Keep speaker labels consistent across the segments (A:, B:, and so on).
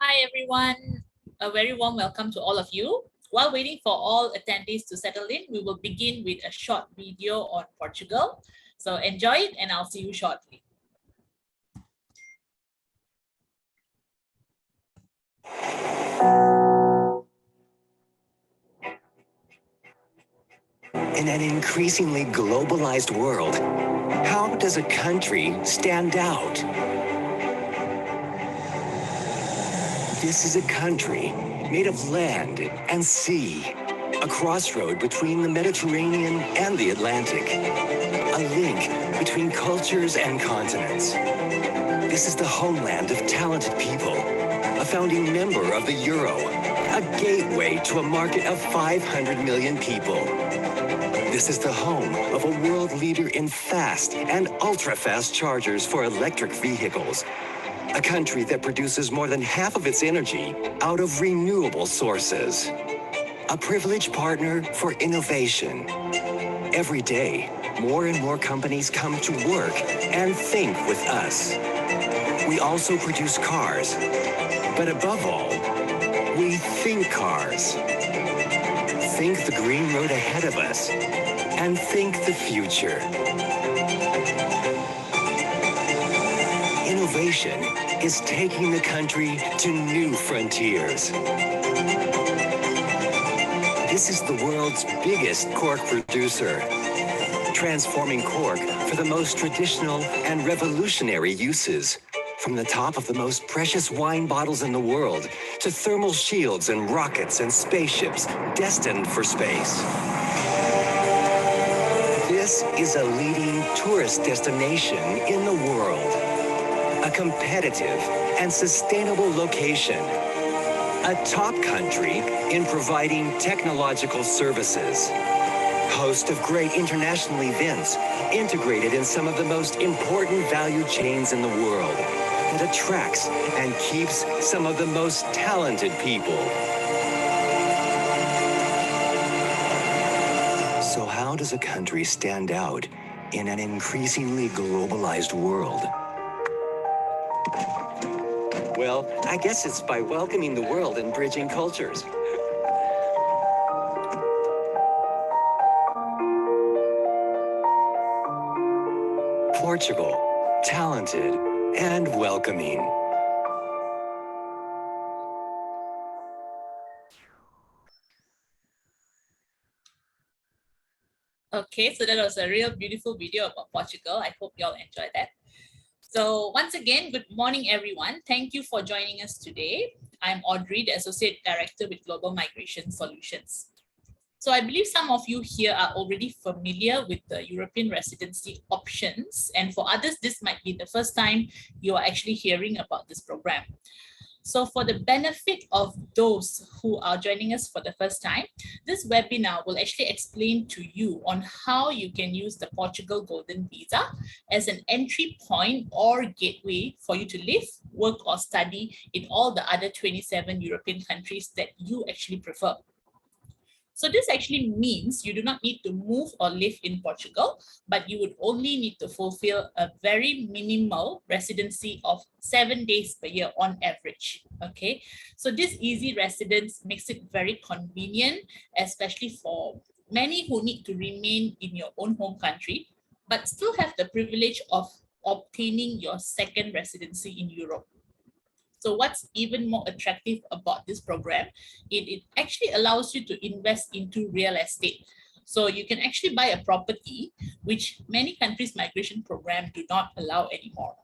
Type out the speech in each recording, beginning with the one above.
A: Hi everyone, a very warm welcome to all of you. While waiting for all attendees to settle in, we will begin with a short video on Portugal. So enjoy it and I'll see you shortly.
B: In an increasingly globalized world, how does a country stand out? This is a country made of land and sea, a crossroad between the Mediterranean and the Atlantic, a link between cultures and continents. This is the homeland of talented people, a founding member of the Euro, a gateway to a market of 500 million people. This is the home of a world leader in fast and ultra-fast chargers for electric vehicles. A country that produces more than half of its energy out of renewable sources. A privileged partner for innovation. Every day, more and more companies come to work and think with us. We also produce cars, but above all, we think cars. Think the green road ahead of us, and think the future. Innovation is taking the country to new frontiers. This is the world's biggest cork producer, transforming cork for the most traditional and revolutionary uses. From the top of the most precious wine bottles in the world to thermal shields and rockets and spaceships destined for space. This is a leading tourist destination in the world. A competitive and sustainable location. A top country in providing technological services. Host of great international events integrated in some of the most important value chains in the world. That attracts and keeps some of the most talented people. So how does a country stand out in an increasingly globalized world? Well, I guess it's by welcoming the world and bridging cultures. Portugal, talented and welcoming.
A: Okay, so that was a real beautiful video about Portugal. I hope you all enjoyed that. So once again, good morning, everyone. Thank you for joining us today. I'm Audrey, the Associate Director with Global Migration Solutions. So I believe some of you here are already familiar with the European residency options. And for others, this might be the first time you are actually hearing about this program. So for the benefit of those who are joining us for the first time, this webinar will actually explain to you on how you can use the Portugal Golden Visa as an entry point or gateway for you to live, work, or study in all the other 27 European countries that you actually prefer. So this actually means you do not need to move or live in Portugal, but you would only need to fulfill a very minimal residency of 7 days per year on average. Okay, so this easy residence makes it very convenient, especially for many who need to remain in your own home country, but still have the privilege of obtaining your second residency in Europe. So what's even more attractive about this program, it actually allows you to invest into real estate. So you can actually buy a property, which many countries' migration program do not allow anymore.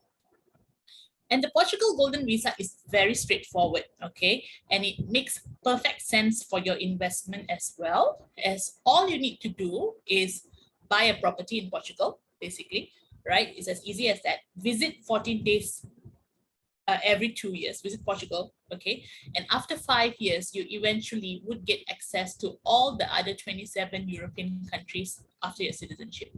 A: And the Portugal Golden Visa is very straightforward, okay? And it makes perfect sense for your investment as well, as all you need to do is buy a property in Portugal, basically, right? It's as easy as that. Visit 14 days every 2 years, visit Portugal, okay? And after 5 years, you eventually would get access to all the other 27 European countries after your citizenship.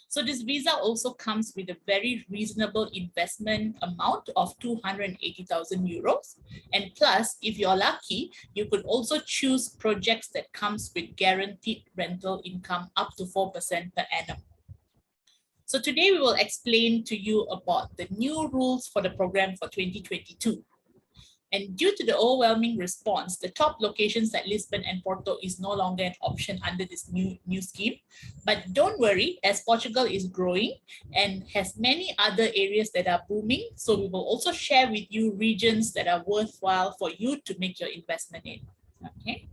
A: So this visa also comes with a very reasonable investment amount of 280,000 euros. And plus, if you're lucky, you could also choose projects that comes with guaranteed rental income up to 4% per annum. So today we will explain to you about the new rules for the program for 2022. And due to the overwhelming response, the top locations like Lisbon and Porto is no longer an option under this new scheme. But don't worry, as Portugal is growing and has many other areas that are booming, so we will also share with you regions that are worthwhile for you to make your investment in. Okay.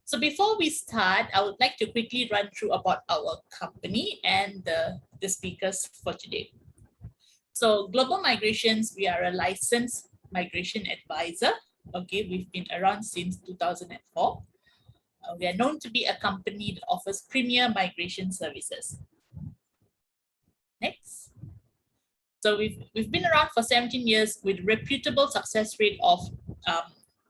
A: So before we start, I would like to quickly run through about our company and the speakers for today. So Global Migrations, we are a licensed migration advisor. Okay, we've been around since 2004. We are known to be a company that offers premier migration services. Next. So we've been around for 17 years with reputable success rate of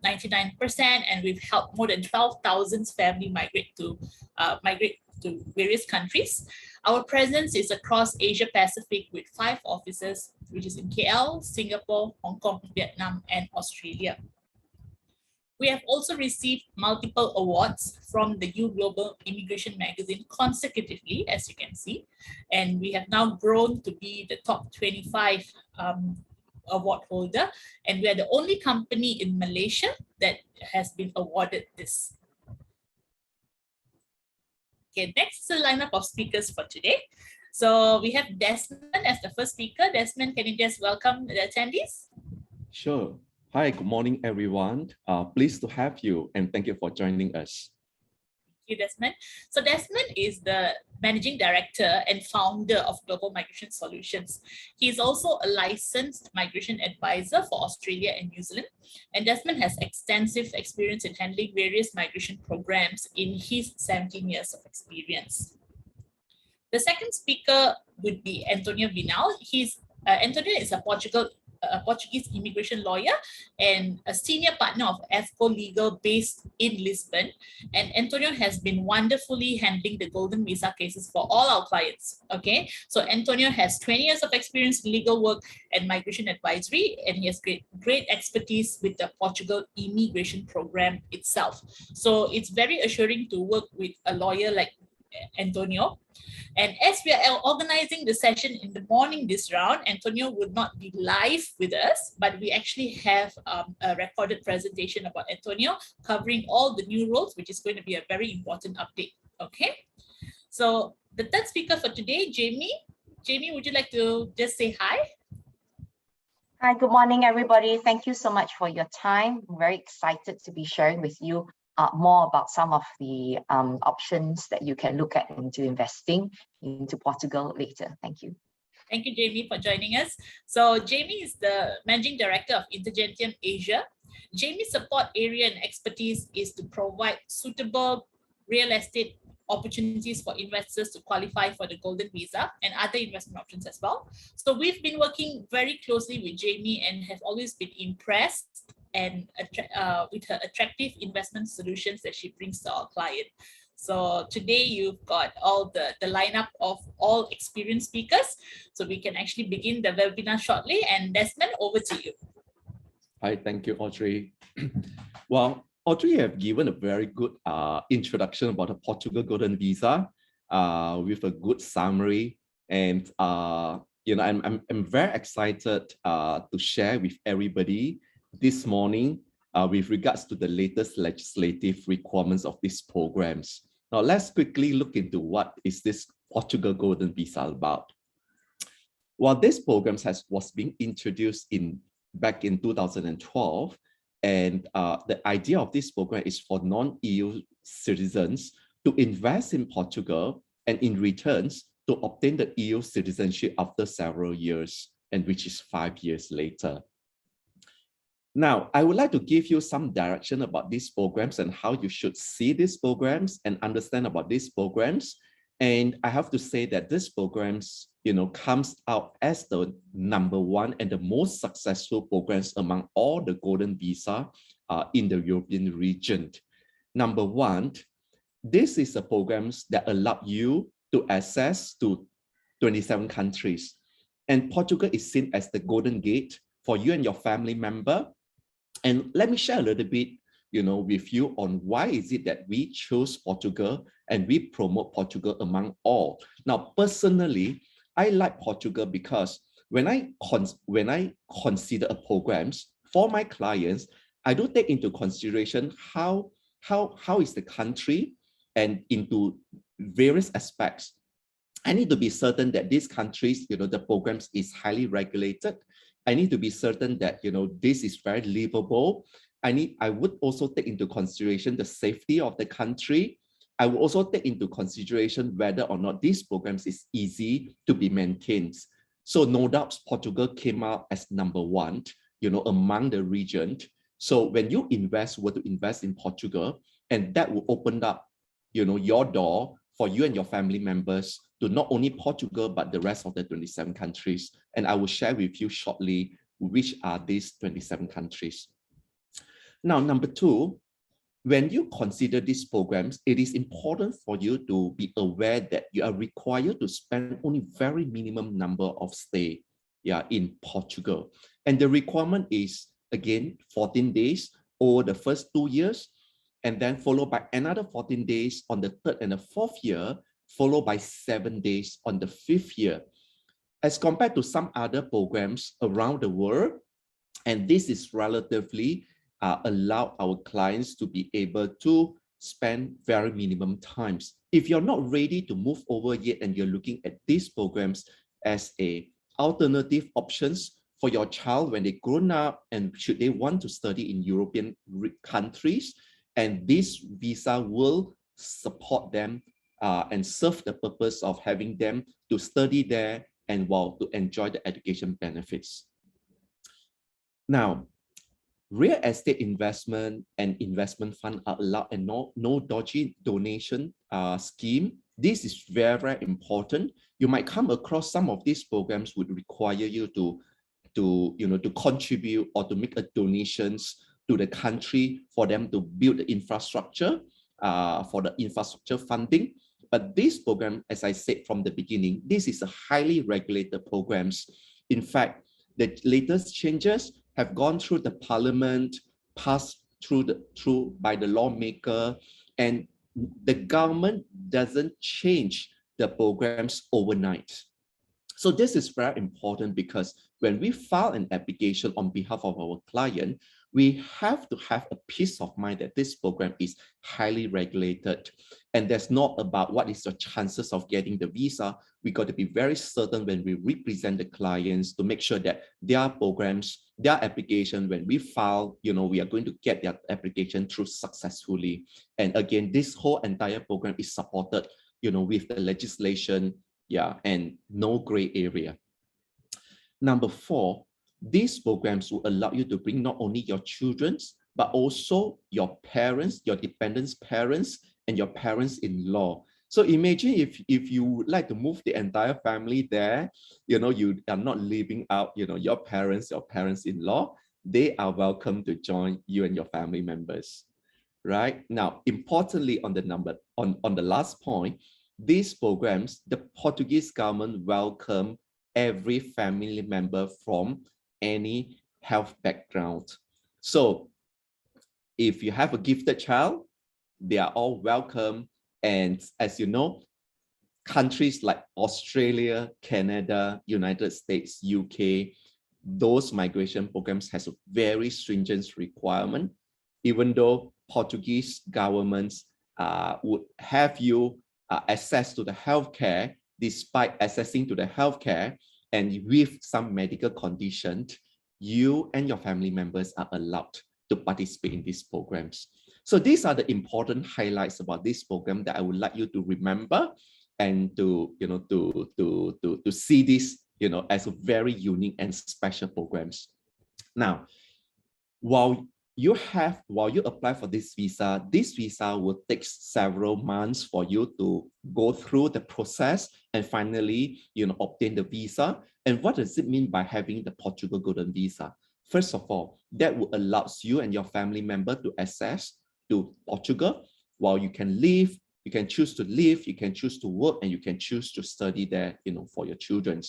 A: 99%, and we've helped more than 12,000 families migrate to various countries. Our presence is across Asia Pacific with 5 offices, which is in KL, Singapore, Hong Kong, Vietnam, and Australia. We have also received multiple awards from the U Global Immigration magazine consecutively, as you can see, and we have now grown to be the top 25 award holder, and we are the only company in Malaysia that has been awarded this. Okay, next is the lineup of speakers for today. So we have Desmond as the first speaker. Desmond, can you just welcome the attendees?
C: Sure. Hi, good morning, everyone. Pleased to have you, and thank you for joining us.
A: Thank you, Desmond. So Desmond is the Managing Director and founder of Global Migration Solutions. He is also a licensed migration advisor for Australia and New Zealand. And Desmond has extensive experience in handling various migration programs in his 17 years of experience. The second speaker would be Antonio Vinal. Antonio is a Portuguese immigration lawyer and a senior partner of EFCO Legal based in Lisbon. And Antonio has been wonderfully handling the golden visa cases for all our clients. Okay, so Antonio has 20 years of experience in legal work and migration advisory, and he has great expertise with the Portugal immigration program itself. So it's very assuring to work with a lawyer like Antonio. And as we are organizing the session in the morning this round, Antonio would not be live with us, but we actually have a recorded presentation about Antonio covering all the new roles, which is going to be a very important update. Okay, so the third speaker for today, Jamie. Jamie, would you like to just say hi?
D: Hi, good morning, everybody. Thank you so much for your time. I'm very excited to be sharing with you more about some of the options that you can look at into investing into Portugal later. Thank you.
A: Thank you, Jamie, for joining us. So Jamie is the Managing Director of Intergentium Asia. Jamie's support area and expertise is to provide suitable real estate opportunities for investors to qualify for the golden visa and other investment options as well. So we've been working very closely with Jamie and have always been impressed and with her attractive investment solutions that she brings to our client. So today you've got all the lineup of all experienced speakers. So we can actually begin the webinar shortly. And Desmond, over to you.
C: Hi, thank you, Audrey. Well, Audrey, you have given a very good introduction about the Portugal Golden Visa with a good summary. And you know, I'm very excited to share with everybody this morning with regards to the latest legislative requirements of these programs. Now, let's quickly look into what is this Portugal Golden Visa about. Well, this program was being introduced back in 2012, and the idea of this program is for non-EU citizens to invest in Portugal and in returns to obtain the EU citizenship after several years, and which is 5 years later. Now, I would like to give you some direction about these programs and how you should see these programs and understand about these programs. And I have to say that these programs, you know, comes out as the #1 and the most successful programs among all the golden visa in the European region. #1, this is a programs that allow you to access to 27 countries. And Portugal is seen as the golden gate for you and your family member. And let me share a little bit, you know, with you on why is it that we chose Portugal and we promote Portugal among all. Now, personally, I like Portugal because when I consider a programs, for my clients, I do take into consideration how is the country, and into various aspects. I need to be certain that these countries, the programs is highly regulated. I need to be certain that, this is very livable. I would also take into consideration the safety of the country. I will also take into consideration whether or not these programs is easy to be maintained. So no doubt Portugal came out as number one, among the region. So when you were to invest in Portugal, and that will open up, your door for you and your family members to not only Portugal, but the rest of the 27 countries. And I will share with you shortly which are these 27 countries. Now, number two, when you consider these programs, it is important for you to be aware that you are required to spend only very minimum number of stay in Portugal. And the requirement is, again, 14 days over the first 2 years, and then followed by another 14 days on the third and the fourth year, followed by 7 days on the fifth year. As compared to some other programs around the world, and this is relatively allow our clients to be able to spend very minimum times. If you're not ready to move over yet and you're looking at these programs as a alternative options for your child when they grown up and should they want to study in European countries, and this visa will support them and serve the purpose of having them to study there and to enjoy the education benefits. Now, real estate investment and investment fund are allowed, and no dodgy donation scheme. This is very, very important. You might come across some of these programs would require you to contribute or to make a donations to the country for them to build the infrastructure, for the infrastructure funding. But this program, as I said from the beginning, this is a highly regulated programs. In fact, the latest changes have gone through the parliament, passed through by the lawmaker, and the government doesn't change the programs overnight. So this is very important because when we file an application on behalf of our client, we have to have a peace of mind that this program is highly regulated. And that's not about what is your chances of getting the visa. We got to be very certain when we represent the clients to make sure that their programs, their application, when we file, we are going to get their application through successfully. And again, this whole entire program is supported, with the legislation, and no gray area. Number four, these programs will allow you to bring not only your children, but also your parents, your dependents' parents, and your parents-in-law. So imagine if you would like to move the entire family there, you are not leaving out, your parents-in-law, they are welcome to join you and your family members, right? Now, importantly, on the last point, these programs, the Portuguese government welcome every family member from any health background. So if you have a gifted child, they are all welcome. And as you know, countries like Australia, Canada, United States, UK, those migration programs has a very stringent requirement, even though Portuguese governments would have you access to the healthcare. Despite accessing to the healthcare and with some medical condition, you and your family members are allowed to participate in these programs. So these are the important highlights about this program that I would like you to remember and to see this as a very unique and special programs. Now, while you apply for this visa will take several months for you to go through the process and finally, obtain the visa. And what does it mean by having the Portugal Golden Visa? First of all, that will allow you and your family member to access to Portugal. While you can live, you can choose to live, you can choose to work, and you can choose to study there, for your children.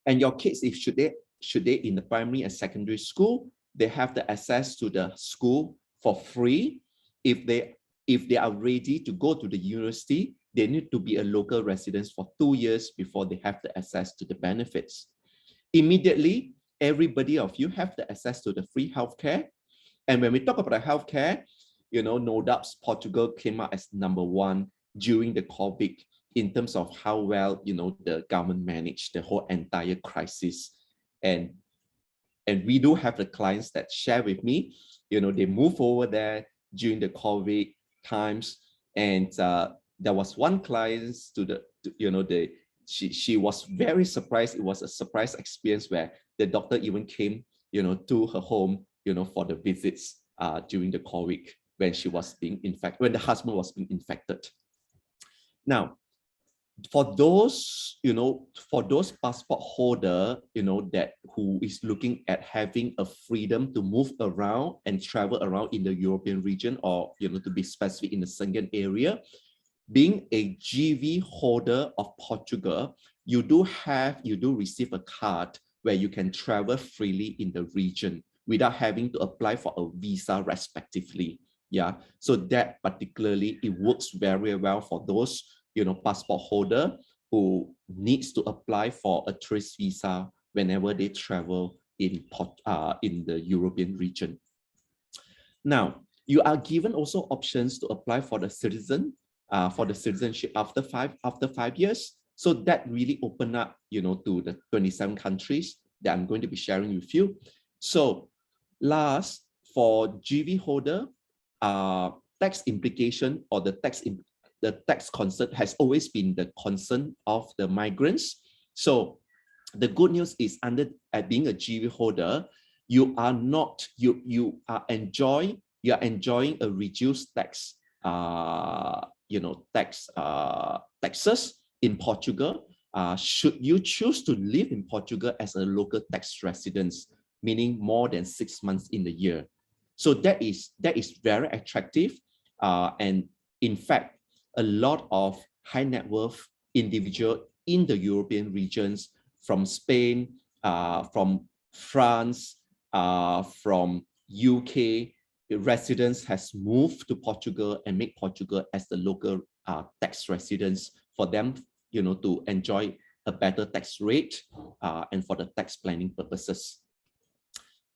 C: And your kids, if should they in the primary and secondary school, they have the access to the school for free. If they are ready to go to the university, they need to be a local resident for 2 years before they have the access to the benefits. Immediately, everybody of you have the access to the free healthcare. And when we talk about the healthcare, no doubts Portugal came out as #1 during the COVID in terms of how well, the government managed the whole entire crisis. And we do have the clients that share with me, they move over there during the COVID times. And there was one client she was very surprised. It was a surprise experience where the doctor even came, to her home, for the visits during the COVID when she was being infected, when the husband was being infected. Now, for those, for those passport holder, that who is looking at having a freedom to move around and travel around in the European region, or, to be specific in the Schengen area, being a GV holder of Portugal, you do receive a card where you can travel freely in the region without having to apply for a visa respectively. Yeah, so that particularly, it works very well for those, passport holder who needs to apply for a tourist visa whenever they travel in the European region. Now, you are given also options to apply for the citizenship after five years. So that really opened up, to the 27 countries that I'm going to be sharing with you. So last, for GV holder, tax implication or the tax concern has always been the concern of the migrants. So the good news is, being a GV holder, you are enjoying a reduced tax, taxes in Portugal, should you choose to live in Portugal as a local tax resident, meaning more than 6 months in the year. So that is very attractive. And in fact, a lot of high net worth individual in the European regions, from Spain, from France, from UK, residents has moved to Portugal and make Portugal as the local tax residence for them, to enjoy a better tax rate and for the tax planning purposes.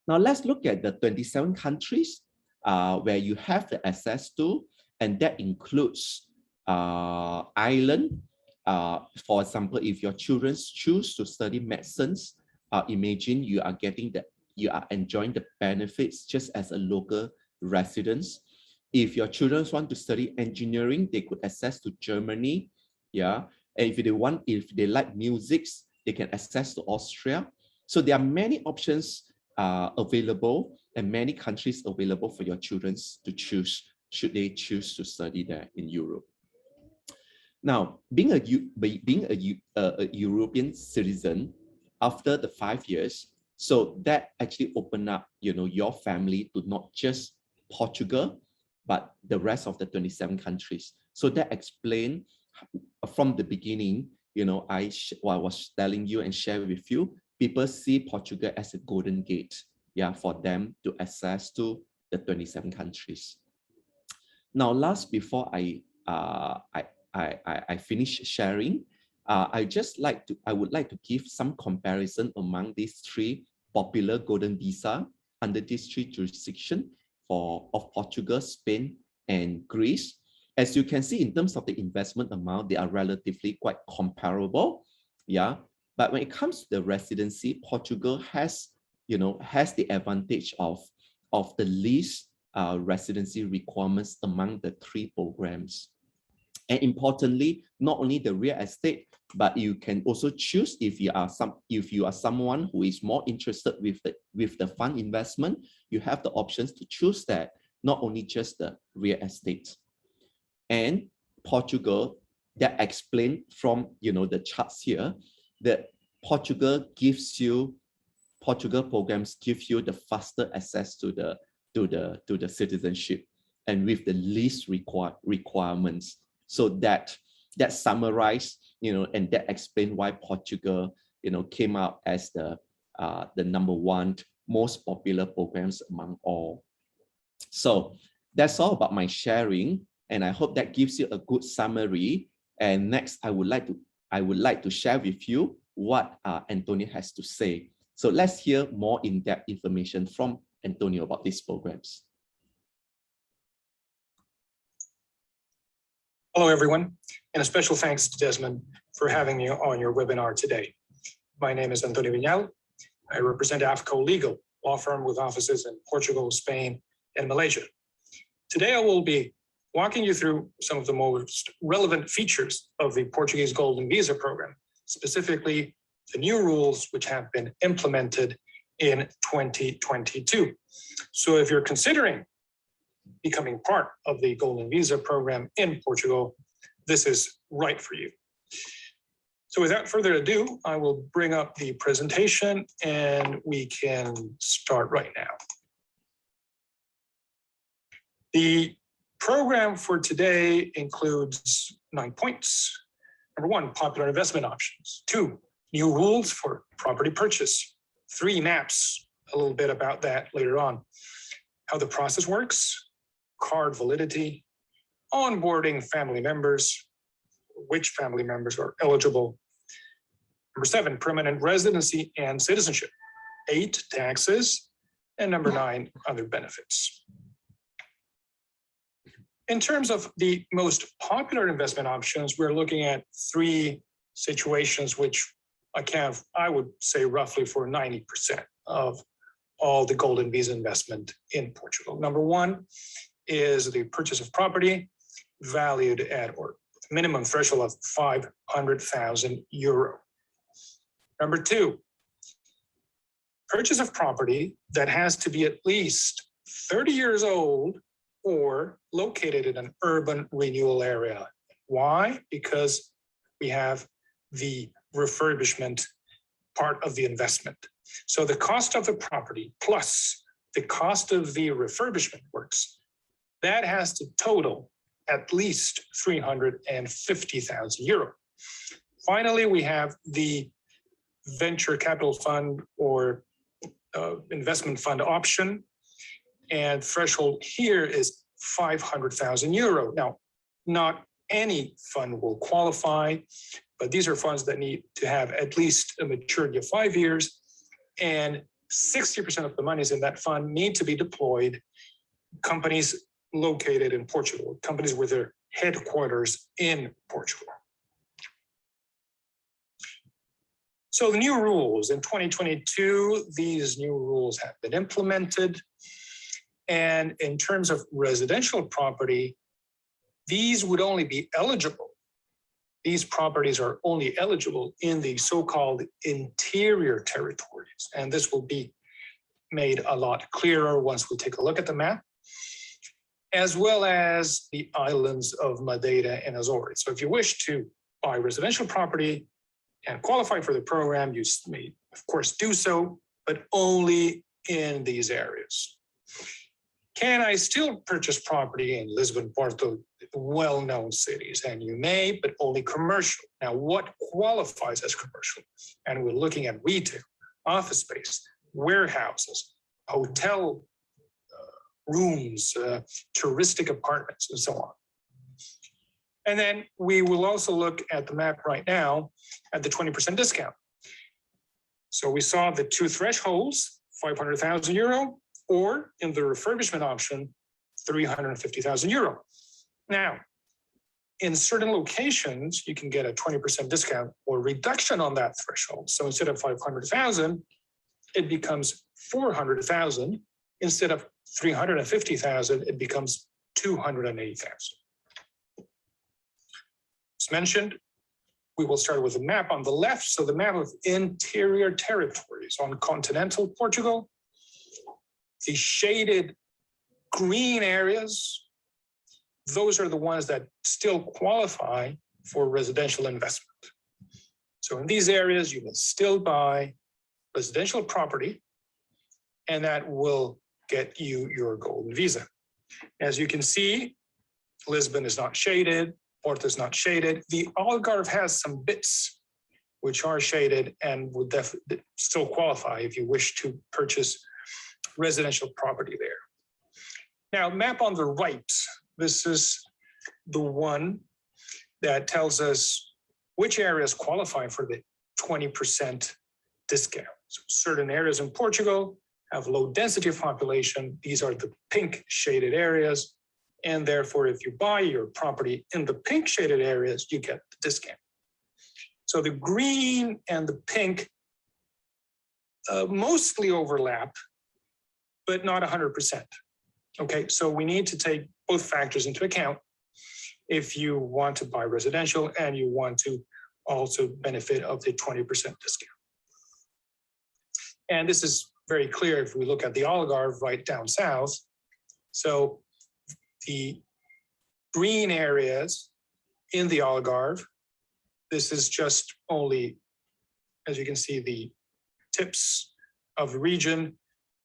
C: Now let's look at the 27 countries where you have the access to, and that includes Ireland. For example, if your children choose to study medicines, imagine you are enjoying the benefits just as a local residents. If your children want to study engineering, they could access to Germany. Yeah, and if they like music, they can access to Austria. So there are many options available and many countries available for your children to choose, should they choose to study there in Europe. Now, being a European citizen after the 5 years, so that actually opened up, your family to not just Portugal, but the rest of the 27 countries. So that explained from the beginning, I was telling you and share with you, people see Portugal as a golden gate, yeah, for them to access to the 27 countries. Now, last, before I finish sharing, I would like to give some comparison among these 3 popular golden visa under these 3 jurisdictions of Portugal, Spain, and Greece. As you can see, in terms of the investment amount, they are relatively quite comparable. Yeah, but when it comes to the residency, Portugal has the advantage of the least residency requirements among the 3 programs. And importantly, not only the real estate, but you can also choose, if you are someone who is more interested with the fund investment, you have the options to choose that, not only just the real estate. And Portugal, that explained from the charts here, that Portugal programs give you the faster access to the citizenship, and with the least requirements. So that summarized, and that explained why Portugal, came out as the #1 most popular programs among all. So that's all about my sharing, and I hope that gives you a good summary. And next, I would like to share with you what Antonio has to say. So let's hear more in-depth information from Antonio about these programs.
E: Hello, everyone, and a special thanks to Desmond for having me on your webinar today. My name is Antonio Viñal. I represent AFCO Legal, law firm with offices in Portugal, Spain, and Malaysia. Today, I will be walking you through some of the most relevant features of the Portuguese Golden Visa program, specifically the new rules which have been implemented in 2022. So if you're considering becoming part of the Golden Visa program in Portugal, this is right for you. So without further ado, I will bring up the presentation and we can start right now. The program for today includes 9 points. Number 1, popular investment options. 2, new rules for property purchase. 3, maps, a little bit about that later on. How the process works, card validity, onboarding family members, which family members are eligible. Number 7, permanent residency and citizenship. 8, taxes. And number 9, other benefits. In terms of the most popular investment options, we're looking at 3 situations which account, I would say, roughly for 90% of all the Golden Visa investment in Portugal. Number 1 is the purchase of property valued at or minimum threshold of 500,000 euro. Number 2, purchase of property that has to be at least 30 years old or located in an urban renewal area. Why? Because we have the refurbishment part of the investment. So the cost of the property plus the cost of the refurbishment works, that has to total at least 350,000 euro. Finally, we have the venture capital fund or investment fund option, and threshold here is 500,000 euro. Now, not any fund will qualify, but these are funds that need to have at least a maturity of 5 years, and 60% of the monies in that fund need to be deployed companies located in Portugal, companies with their headquarters in Portugal. So the new rules in 2022, these new rules have been implemented. And in terms of residential property, these would only be eligible. These properties are only eligible in the so-called interior territories. And this will be made a lot clearer once we take a look at the map, as well as the islands of Madeira and Azores. So if you wish to buy residential property and qualify for the program, you may, of course, do so, but only in these areas. Can I still purchase property in Lisbon, Porto, well-known cities? And you may, but only commercial. Now, what qualifies as commercial? And we're looking at retail, office space, warehouses, hotel rooms, touristic apartments, and so on. And then we will also look at the map right now at the 20% discount. So we saw the 2 thresholds, 500,000 euro, or in the refurbishment option, 350,000 euro. Now, in certain locations, you can get a 20% discount or reduction on that threshold. So instead of 500,000, it becomes 400,000. Instead of 350,000, it becomes 280,000. As mentioned, we will start with a map on the left. So the map of interior territories on continental Portugal. The shaded green areas, those are the ones that still qualify for residential investment. So in these areas, you can still buy residential property, and that will get you your golden visa. As you can see, Lisbon is not shaded, Porto is not shaded. The Algarve has some bits which are shaded and would definitely still qualify if you wish to purchase residential property there. Now, map on the right, this is the one that tells us which areas qualify for the 20% discount. So certain areas in Portugal have low density of population. These are the pink shaded areas. And therefore, if you buy your property in the pink shaded areas, you get the discount. So the green and the pink mostly overlap, but not 100%. Okay, so we need to take both factors into account if you want to buy residential and you want to also benefit of the 20% discount. And this is very clear if we look at the Algarve right down south. So the green areas in the Algarve, this is just only, as you can see, the tips of the region.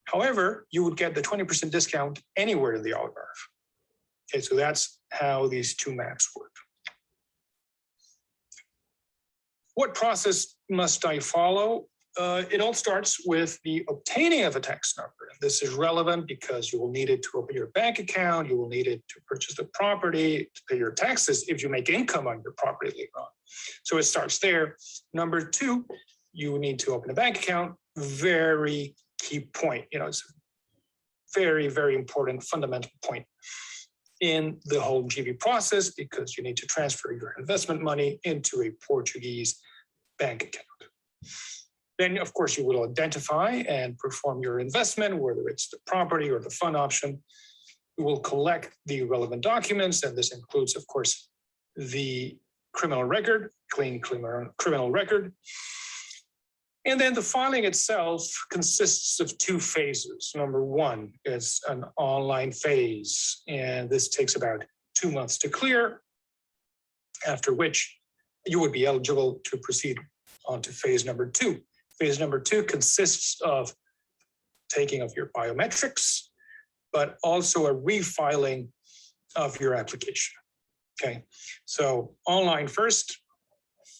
E: However, you would get the 20% discount anywhere in the Algarve. Okay, so that's how these two maps work. What process must I follow? It all starts with the obtaining of a tax number. This is relevant because you will need it to open your bank account, you will need it to purchase the property, to pay your taxes if you make income on your property later on. So it starts there. Number two, you need to open a bank account. Very key point. It's a very, very important fundamental point in the whole GB process because you need to transfer your investment money into a Portuguese bank account. Then, of course, you will identify and perform your investment, whether it's the property or the fund option. You will collect the relevant documents, and this includes, of course, the criminal record, clean criminal record. And then the filing itself consists of two phases. Number one is an online phase, and this takes about 2 months to clear, after which you would be eligible to proceed on to phase number two. Phase number two consists of taking of your biometrics, but also a refiling of your application. Okay, so online first,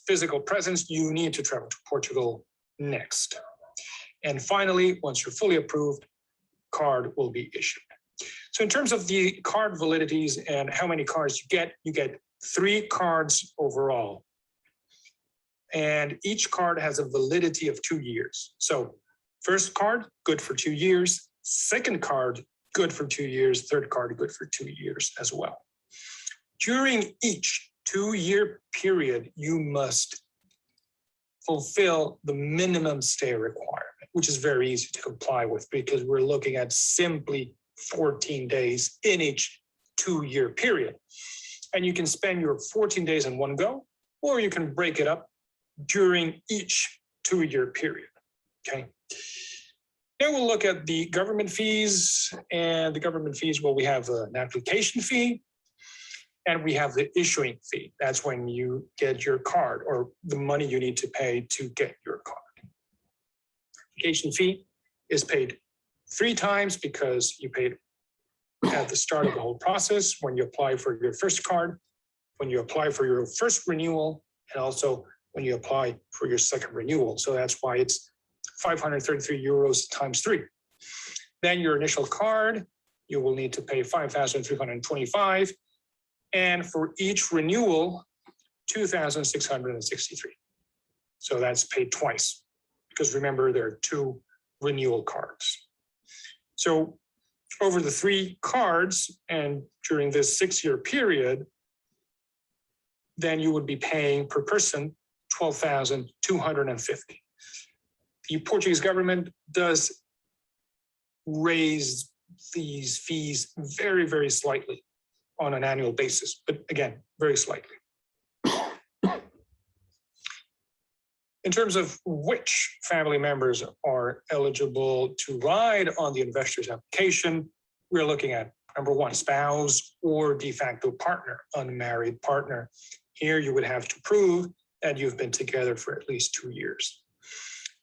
E: physical presence, you need to travel to Portugal next. And finally, once you're fully approved, card will be issued. So in terms of the card validities and how many cards you get 3 cards overall. And each card has a validity of 2 years. So first card, good for 2 years. Second card, good for 2 years. Third card, good for 2 years as well. During each 2-year period, you must fulfill the minimum stay requirement, which is very easy to comply with because we're looking at simply 14 days in each 2-year period. And you can spend your 14 days in one go, or you can break it up during each 2-year period, okay? Then we'll look at the government fees, and the government fees, well, we have an application fee, and we have the issuing fee. That's when you get your card or the money you need to pay to get your card. Application fee is paid 3 times because you paid at the start of the whole process, when you apply for your first card, when you apply for your first renewal, and also when you apply for your second renewal. So that's why it's 533 euros times 3. Then your initial card, you will need to pay 5,325. And for each renewal, 2,663. So that's paid twice, because remember, there are 2 renewal cards. So over the 3 cards and during this 6-year period, then you would be paying per person 12,250. The Portuguese government does raise these fees very, very slightly on an annual basis, but again, very slightly. In terms of which family members are eligible to ride on the investor's application, we're looking at number 1, spouse or de facto partner, unmarried partner. Here you would have to prove that you've been together for at least 2 years.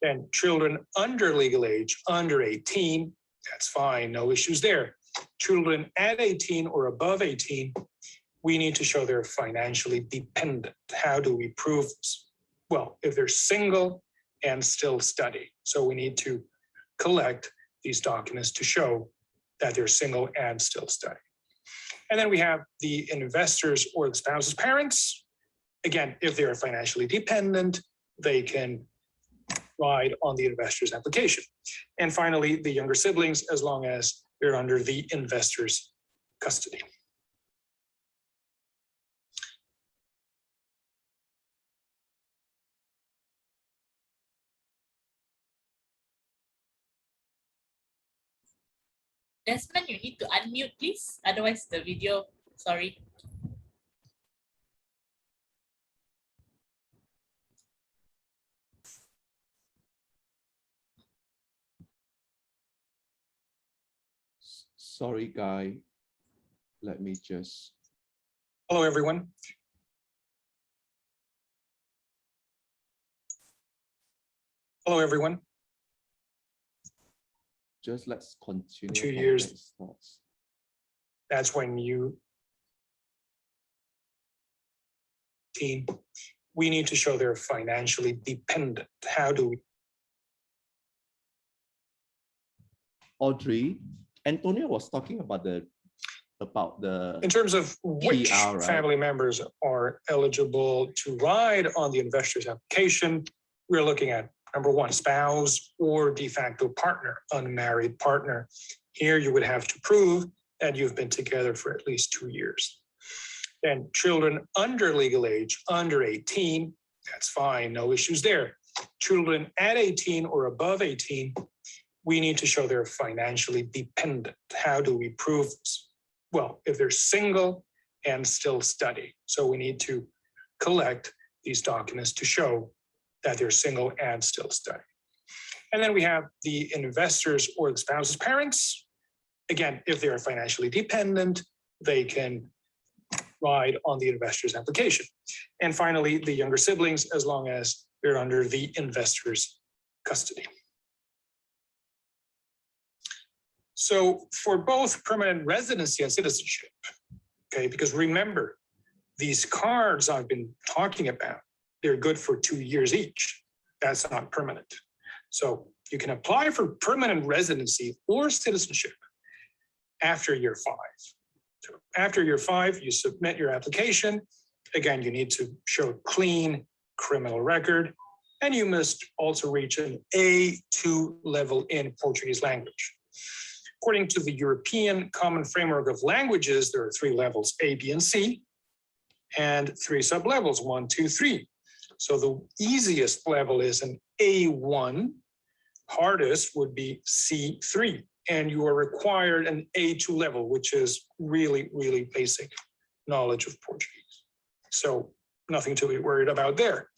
E: Then children under legal age, under 18, that's fine, no issues there. Children at 18 or above 18, we need to show they're financially dependent. How do we prove this? Well, if they're single and still study. So we need to collect these documents to show that they're single and still study. And then we have the investors or the spouse's parents. Again, if they are financially dependent, they can ride on the investor's application. And finally, the younger siblings, as long as they're under the investor's custody.
A: Desmond, you need to unmute, please. Otherwise, the video, sorry.
C: Sorry, Guy. Let me just.
E: Hello, everyone. Hello, everyone.
C: Just let's continue.
E: 2
C: from
E: years.
C: next thoughts.
E: That's when we need to show they're financially dependent. How do we?
C: Audrey, Antonio was talking about the
E: In terms of which
C: PR, right?
E: family members are eligible to ride on the investor's application, we're looking at number one, spouse or de facto partner, unmarried partner. Here you would have to prove that you've been together for at least 2 years. Then children under legal age, under 18, that's fine, no issues there. Children at 18 or above 18, we need to show they're financially dependent. How do we prove this? Well, if they're single and still study. So we need to collect these documents to show that they're single and still study. And then we have the investors or the spouse's parents. Again, if they are financially dependent, they can ride on the investor's application. And finally, the younger siblings, as long as they're under the investor's custody. So for both permanent residency and citizenship, okay, because remember, these cards I've been talking about, they're good for 2 years each. That's not permanent. So you can apply for permanent residency or citizenship after year 5. So after year 5, you submit your application. Again, you need to show a clean criminal record, and you must also reach an A2 level in Portuguese language. According to the European Common Framework of Languages, there are 3 levels, A, B, and C, and 3 sub-levels, 1, 2, 3. So the easiest level is an A1, hardest would be C3, and you are required an A2 level, which is really, really basic knowledge of Portuguese. So nothing to be worried about there.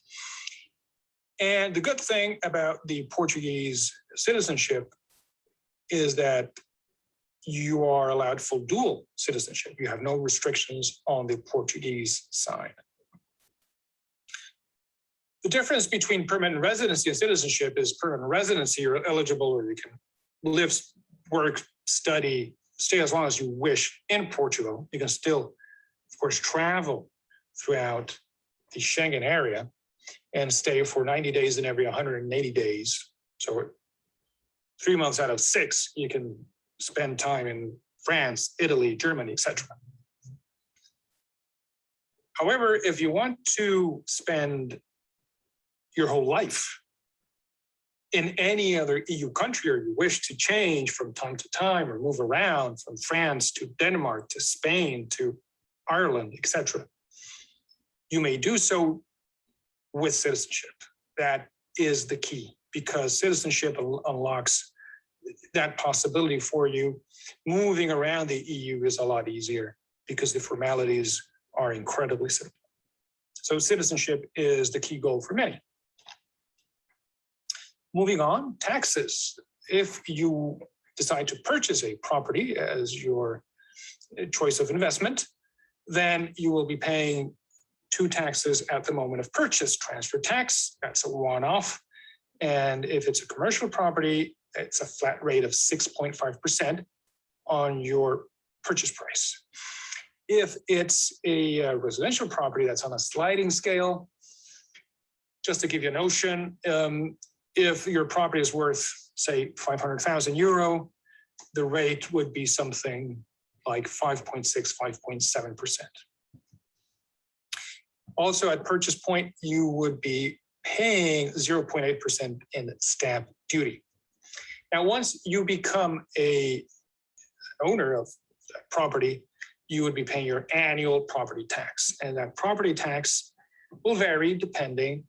E: And the good thing about the Portuguese citizenship is that you are allowed full dual citizenship. You have no restrictions on the Portuguese side. The difference between permanent residency and citizenship is permanent residency, you're eligible or you can live, work, study, stay as long as you wish in Portugal. You can still, of course, travel throughout the Schengen area and stay for 90 days in every 180 days. So 3 months out of 6, you can spend time in France, Italy, Germany, etc. However, if you want to spend your whole life in any other EU country, or you wish to change from time to time or move around from France to Denmark to Spain to Ireland, etc., you may do so with citizenship. That is the key, because citizenship unlocks that possibility for you. Moving around the EU is a lot easier because the formalities are incredibly simple. So citizenship is the key goal for many. Moving on, taxes. If you decide to purchase a property as your choice of investment, then you will be paying 2 taxes at the moment of purchase. Transfer tax, that's a one-off. And if it's a commercial property, it's a flat rate of 6.5% on your purchase price. If it's a residential property, that's on a sliding scale. Just to give you a notion, if your property is worth, say, 500,000 euro, the rate would be something like 5.6, 5.7%. Also at purchase point, you would be paying 0.8% in stamp duty. Now, once you become an owner of that property, you would be paying your annual property tax. And that property tax will vary depending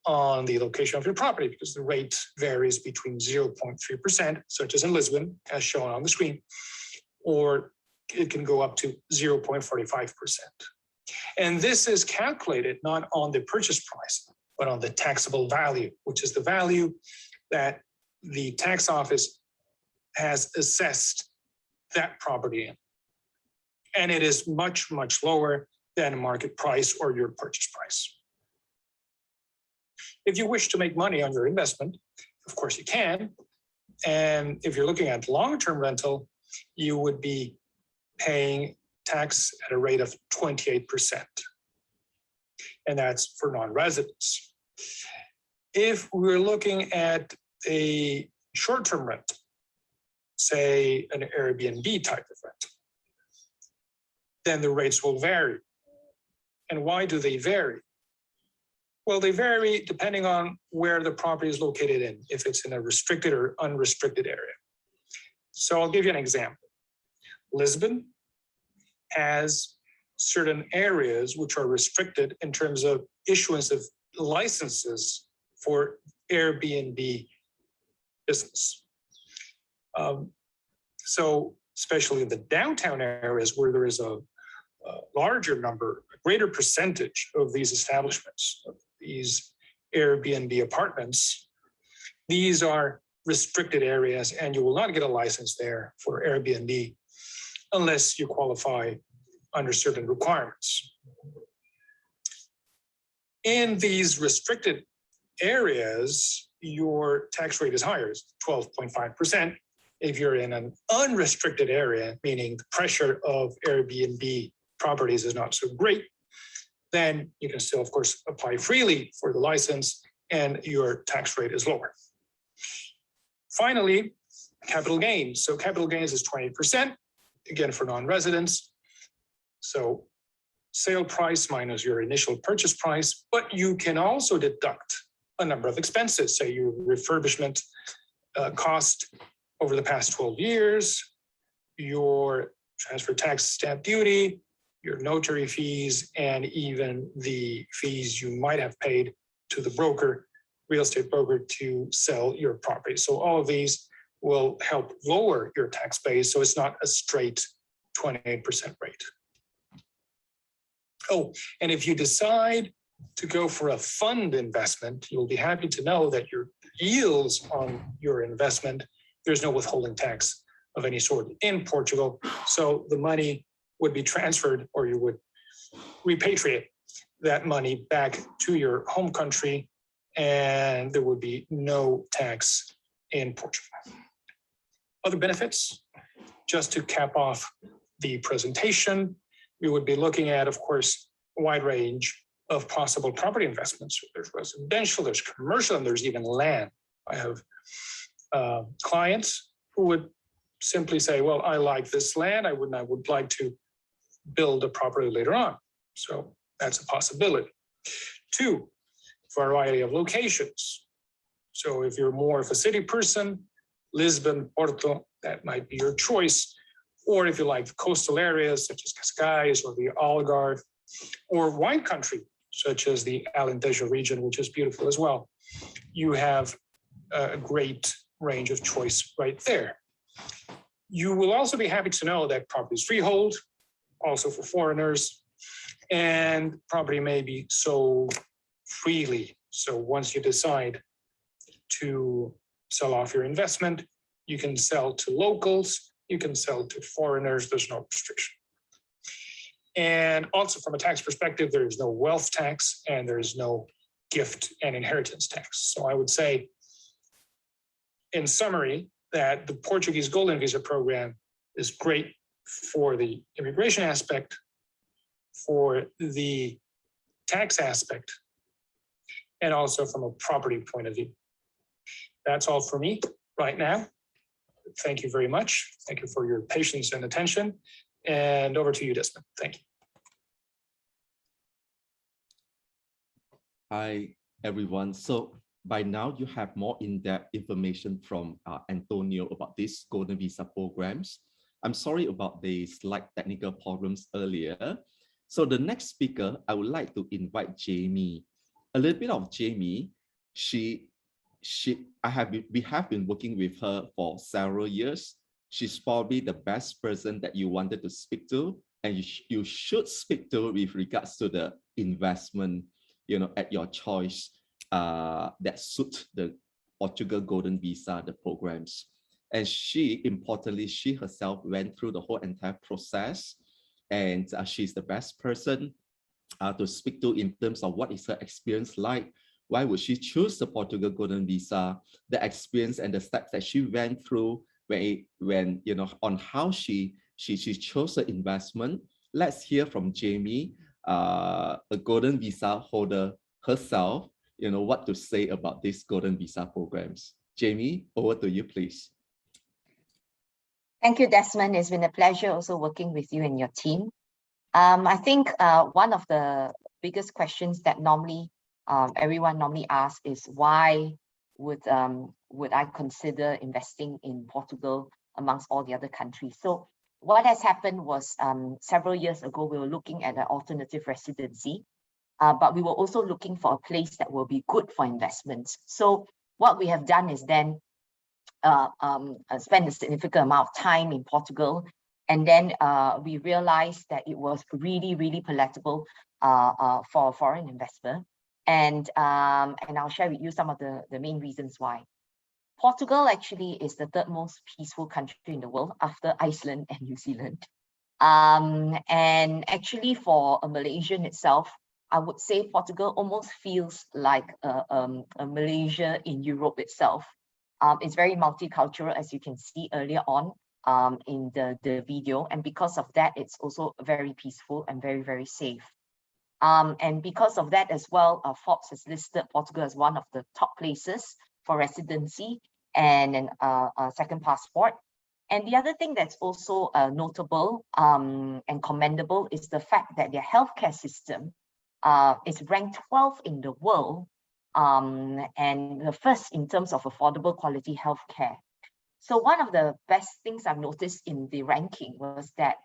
E: on the location of your property, because the rate varies between 0.3%, such as in Lisbon, as shown on the screen, or it can go up to 0.45%. And this is calculated not on the purchase price, but on the taxable value, which is the value that the tax office has assessed that property in. And it is much, much lower than market price or your purchase price. If you wish to make money on your investment, of course you can. And if you're looking at long-term rental, you would be paying tax at a rate of 28%. And that's for non-residents. If we're looking at a short-term rental, say an Airbnb type of rental, then the rates will vary. And why do they vary? Well, they vary depending on where the property is located in, if it's in a restricted or unrestricted area. So I'll give you an example. Lisbon has certain areas which are restricted in terms of issuance of licenses for Airbnb business. So especially in the downtown areas where there is a larger number, a greater percentage of these establishments, of these Airbnb apartments, these are restricted areas, and you will not get a license there for Airbnb unless you qualify under certain requirements. In these restricted areas, your tax rate is higher, it's 12.5%. If you're in an unrestricted area, meaning the pressure of Airbnb properties is not so great, then you can still, of course, apply freely for the license and your tax rate is lower. Finally, capital gains. So capital gains is 20%, again, for non-residents. So sale price minus your initial purchase price, but you can also deduct a number of expenses, say your refurbishment cost over the past 12 years, your transfer tax stamp duty, your notary fees, and even the fees you might have paid to the broker, real estate broker, to sell your property. So all of these will help lower your tax base, so it's not a straight 28% rate. Oh, and if you decide to go for a fund investment, you'll be happy to know that your yields on your investment, there's no withholding tax of any sort in Portugal. So the money would be transferred, or you would repatriate that money back to your home country, and there would be no tax in Portugal. Other benefits, just to cap off the presentation, we would be looking at, of course, a wide range of possible property investments. There's residential, there's commercial, and there's even land. I have clients who would simply say, well, I like this land, I would like to build a property later on. So that's a possibility. 2, variety of locations. So if you're more of a city person, Lisbon, Porto, that might be your choice. Or if you like the coastal areas such as Cascais or the Algarve, or wine country such as the Alentejo region, which is beautiful as well, you have a great range of choice right there. You will also be happy to know that property is freehold, also for foreigners, and property may be sold freely. So once you decide to sell off your investment, you can sell to locals, you can sell to foreigners, there's no restriction. And also from a tax perspective, there is no wealth tax and there is no gift and inheritance tax. So I would say, in summary, that the Portuguese Golden Visa program is great for the immigration aspect, for the tax aspect, and also from a property point of view. That's all for me right now. Thank you very much. Thank you for your patience and attention. And over to you, Desmond. Thank you.
C: Hi, everyone. So by now you have more in-depth information from Antonio about these golden visa programs. I'm sorry about the slight technical problems earlier. So the next speaker, I would like to invite Jamie. A little bit of Jamie. We have been working with her for several years. She's probably the best person that you wanted to speak to, and you should speak to with regards to the investment, at your choice, that suit the Portugal Golden Visa, the programs. And importantly, she herself went through the whole entire process, and she's the best person to speak to in terms of what is her experience like. Why would she choose the Portugal Golden Visa? The experience and the steps that she went through when on how she chose the investment. Let's hear from Jamie, a Golden Visa holder herself, what to say about these Golden Visa programs. Jamie, over to you, please.
D: Thank you, Desmond. It's been a pleasure also working with you and your team. I think one of the biggest questions that everyone normally asks is why would I consider investing in Portugal amongst all the other countries? So what has happened was several years ago, we were looking at an alternative residency, but we were also looking for a place that will be good for investments. So what we have done is then spend a significant amount of time in Portugal. And then we realized that it was really, really palatable for a foreign investor. And I'll share with you some of the main reasons why. Portugal actually is the third most peaceful country in the world after Iceland and New Zealand. And actually for a Malaysian itself, I would say Portugal almost feels like a Malaysia in Europe itself. It's very multicultural, as you can see earlier on in the video. And because of that, it's also very peaceful and very, very safe. And because of that as well, Forbes has listed Portugal as one of the top places for residency and a second passport. And the other thing that's also notable and commendable is the fact that their healthcare system is ranked 12th in the world and the first in terms of affordable quality healthcare. So one of the best things I've noticed in the ranking was that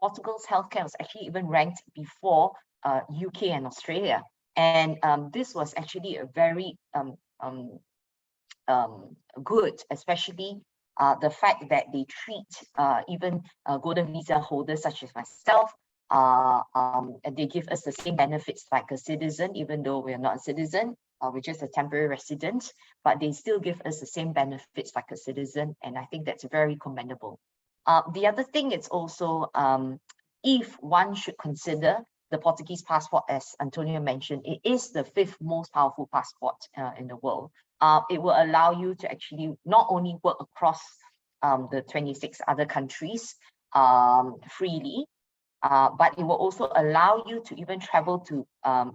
D: Portugal's healthcare was actually even ranked before UK and Australia. And this was actually a very good, especially the fact that they treat even golden visa holders such as myself. They give us the same benefits like a citizen, even though we're not a citizen. We're just a temporary resident, but they still give us the same benefits like a citizen. And I think that's very commendable. The other thing is also, if one should consider the Portuguese passport, as Antonio mentioned, it is the 5th most powerful passport in the world. It will allow you to actually not only work across the 26 other countries freely, but it will also allow you to even travel to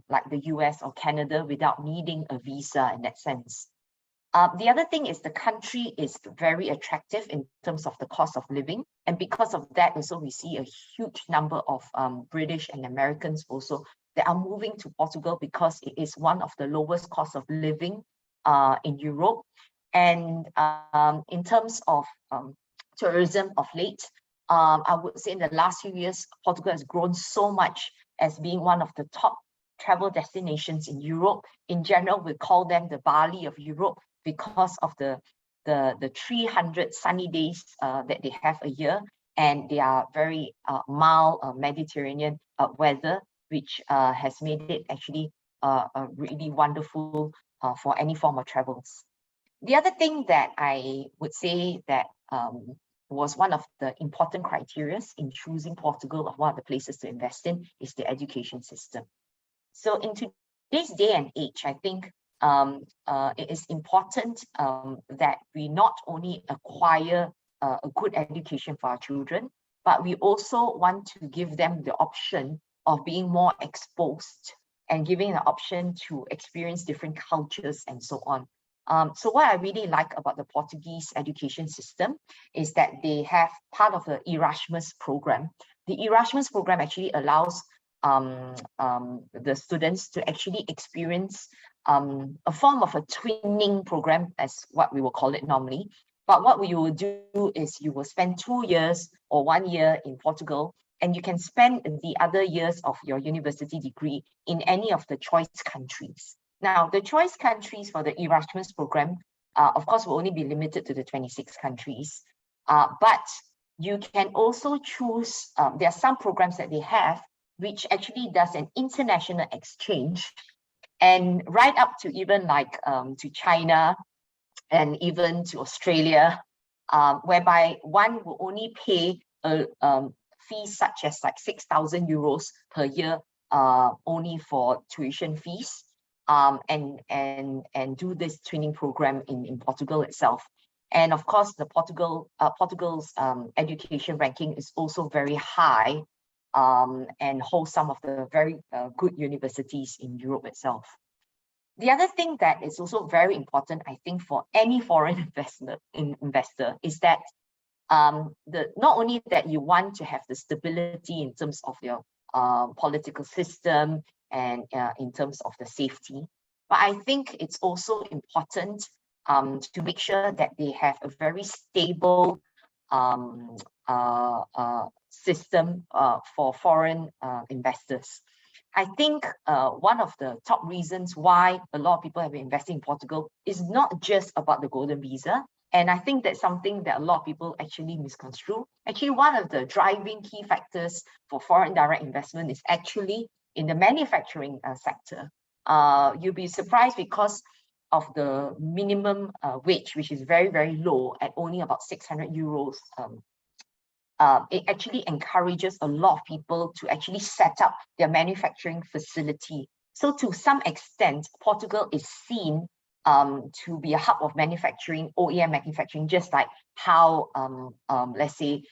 D: like the US or Canada without needing a visa in that sense. The other thing is the country is very attractive in terms of the cost of living. And because of that, also we see a huge number of British and Americans also that are moving to Portugal because it is one of the lowest cost of living in Europe. And in terms of tourism of late, I would say in the last few years, Portugal has grown so much as being one of the top travel destinations in Europe. In general, we call them the Bali of Europe because of the 300 sunny days that they have a year, and they are very mild Mediterranean weather, which has made it actually really wonderful for any form of travels. The other thing that I would say that was one of the important criteria in choosing Portugal of one of the places to invest in is the education system. So in today's day and age, I think it is important that we not only acquire a good education for our children, but we also want to give them the option of being more exposed and giving the option to experience different cultures and so on. So what I really like about the Portuguese education system is that they have part of the Erasmus program. The Erasmus program actually allows the students to actually experience a form of a twinning program, as what we will call it normally. But what you will do is you will spend 2 years or 1 year in Portugal, and you can spend the other years of your university degree in any of the choice countries. Now, the choice countries for the Erasmus program, of course, will only be limited to the 26 countries. But you can also choose, there are some programs that they have, which actually does an international exchange, and right up to even like to China and even to Australia, whereby one will only pay a fees such as like 6,000 euros per year, only for tuition fees, and do this training program in Portugal itself. And of course, the Portugal's education ranking is also very high, and holds some of the very good universities in Europe itself. The other thing that is also very important, I think, for any foreign investor is that not only that you want to have the stability in terms of your political system and in terms of the safety, but I think it's also important to make sure that they have a very stable system for foreign investors. I think one of the top reasons why a lot of people have been investing in Portugal is not just about the golden visa. And I think that's something that a lot of people actually misconstrue. Actually, one of the driving key factors for foreign direct investment is actually in the manufacturing sector. You'll be surprised because of the minimum wage, which is very, very low at only about 600 euros. It actually encourages a lot of people to actually set up their manufacturing facility. So to some extent, Portugal is seen to be a hub of manufacturing, OEM manufacturing, just like how, let's say,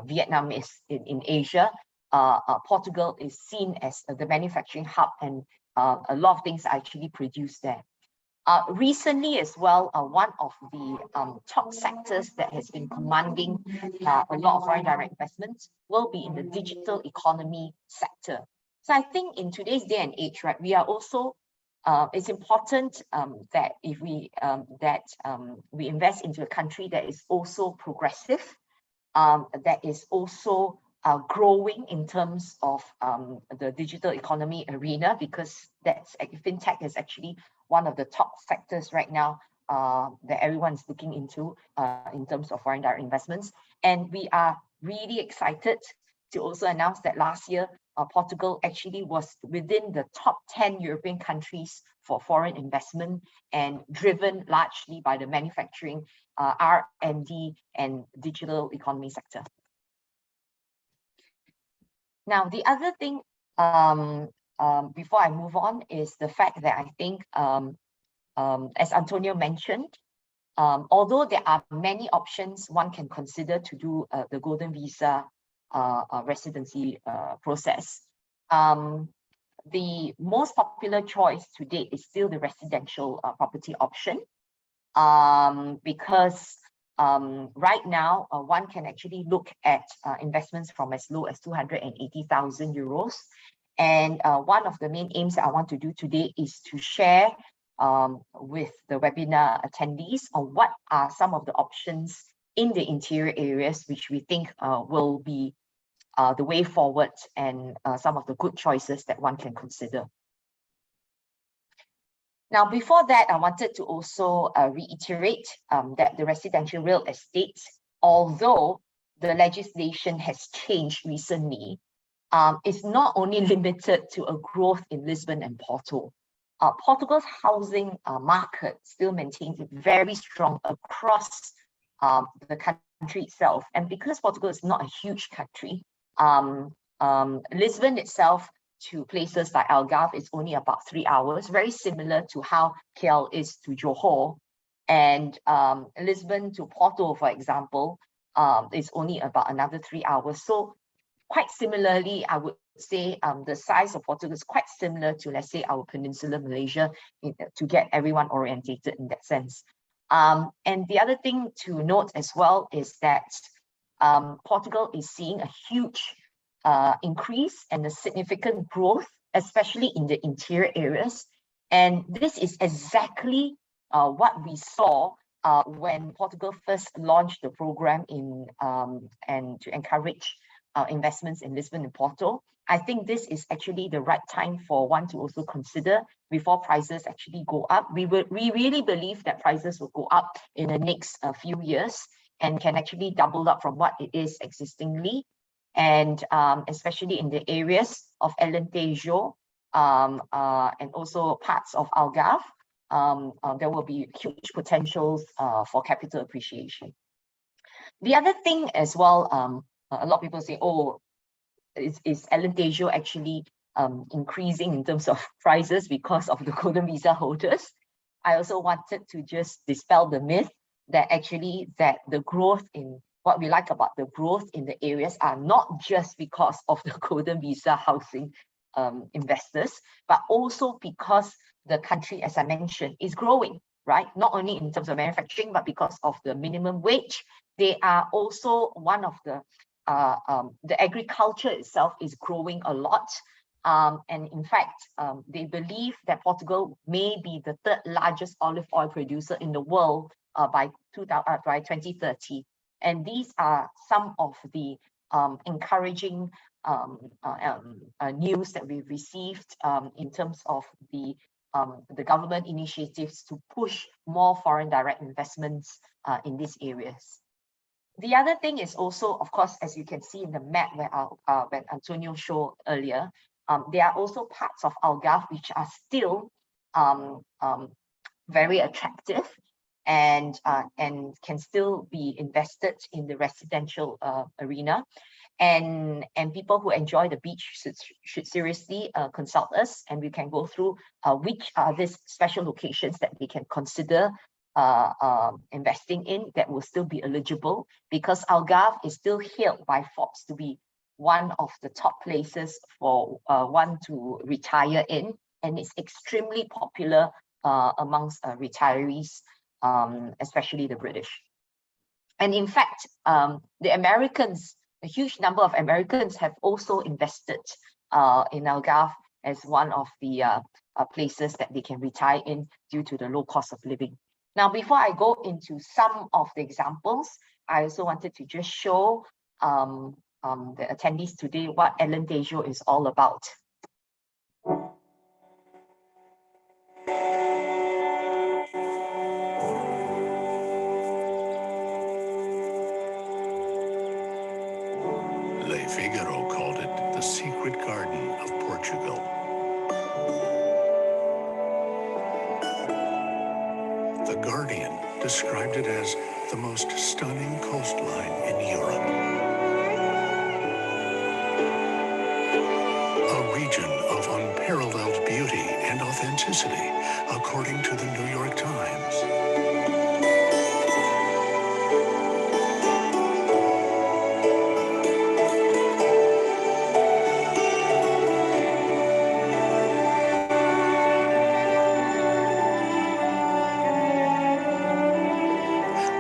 D: Vietnam is in Asia. Portugal is seen as the manufacturing hub, and a lot of things are actually produced there. Recently as well, one of the top sectors that has been commanding a lot of foreign direct investments will be in the digital economy sector. So I think in today's day and age, right, we are also, it's important that if we we invest into a country that is also progressive, that is also growing in terms of the digital economy arena, because that's fintech is actually one of the top sectors right now that everyone's looking into in terms of foreign direct investments. And we are really excited to also announce that last year, Portugal actually was within the top 10 European countries for foreign investment, and driven largely by the manufacturing, R&D, and digital economy sector. Now, the other thing, before I move on, is the fact that I think, as Antonio mentioned, although there are many options one can consider to do the golden visa residency process, the most popular choice to date is still the residential property option, because right now, one can actually look at investments from as low as 280,000 euros. And one of the main aims that I want to do today is to share with the webinar attendees on what are some of the options in the interior areas, which we think will be the way forward, and some of the good choices that one can consider. Now, before that, I wanted to also reiterate that the residential real estate, although the legislation has changed recently, is not only limited to a growth in Lisbon and Porto. Portugal's housing market still maintains very strong across the country itself. And because Portugal is not a huge country, Lisbon itself to places like Algarve is only about 3 hours, very similar to how KL is to Johor. And Lisbon to Porto, for example, is only about another 3 hours. So quite similarly, I would say the size of Portugal is quite similar to, let's say, our peninsular Malaysia, to get everyone orientated in that sense. And the other thing to note as well is that Portugal is seeing a huge increase and a significant growth, especially in the interior areas. And this is exactly what we saw when Portugal first launched the program in and to encourage investments in Lisbon and Porto. I think this is actually the right time for one to also consider before prices actually go up. We really believe that prices will go up in the next few years and can actually double up from what it is existingly. And especially in the areas of Alentejo and also parts of Algarve, there will be huge potentials for capital appreciation. The other thing as well, a lot of people say, oh, is Alentejo actually increasing in terms of prices because of the golden visa holders? I also wanted to just dispel the myth that actually the growth in what we like about the growth in the areas are not just because of the golden visa housing investors, but also because the country, as I mentioned, is growing, right? Not only in terms of manufacturing, but because of the minimum wage. They are also one of the agriculture itself is growing a lot. And in fact, they believe that Portugal may be the third largest olive oil producer in the world by 2030. And these are some of the encouraging news that we've received in terms of the government initiatives to push more foreign direct investments in these areas. The other thing is also, of course, as you can see in the map where when Antonio showed earlier, there are also parts of Algarve which are still very attractive and can still be invested in the residential arena. And people who enjoy the beach should seriously consult us, and we can go through which are these special locations that they can consider investing in that will still be eligible, because Algarve is still hailed by Forbes to be one of the top places for one to retire in, and it's extremely popular amongst retirees, especially the British. And in fact, the Americans, a huge number of Americans have also invested in Algarve as one of the places that they can retire in due to the low cost of living. Now, before I go into some of the examples, I also wanted to just show the attendees today what Alentejo is all about.
B: Le Figaro called it the secret garden of Portugal. The Guardian described it as the most stunning coastline in Europe. A region of unparalleled beauty and authenticity, according to the New York Times.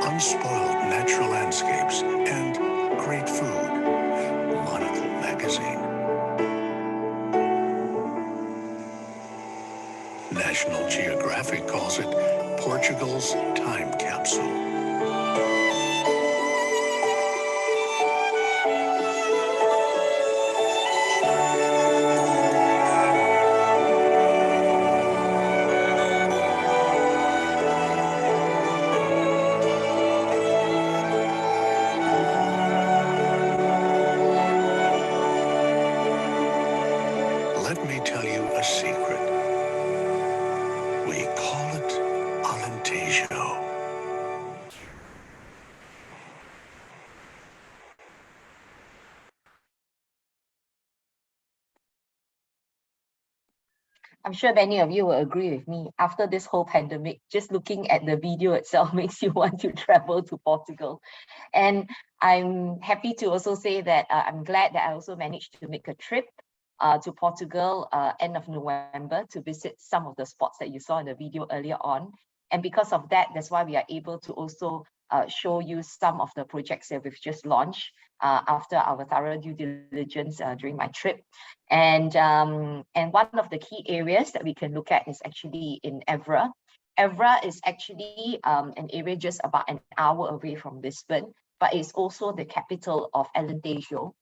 B: Unspoiled natural landscapes and great food. Monocle magazine. National Geographic calls it Portugal's time capsule. Let me tell you a secret. We call it Alentejo.
D: I'm sure many of you will agree with me. After this whole pandemic, just looking at the video itself makes you want to travel to Portugal. And I'm happy to also say that I'm glad that I also managed to make a trip to Portugal end of November to visit some of the spots that you saw in the video earlier on. And because of that, that's why we are able to also show you some of the projects that we've just launched after our thorough due diligence during my trip. And one of the key areas that we can look at is actually in Evra. Evra is actually an area just about an hour away from Lisbon, but it's also the capital of Alentejo.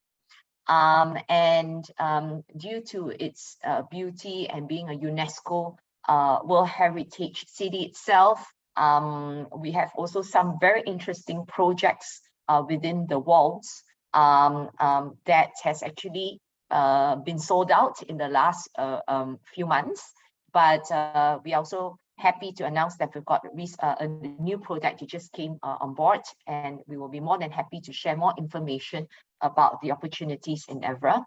D: Due to its beauty and being a UNESCO World Heritage City itself, we have also some very interesting projects within the walls that has actually been sold out in the last few months. But we are also happy to announce that we've got a new product that just came on board, and we will be more than happy to share more information about the opportunities in Evra.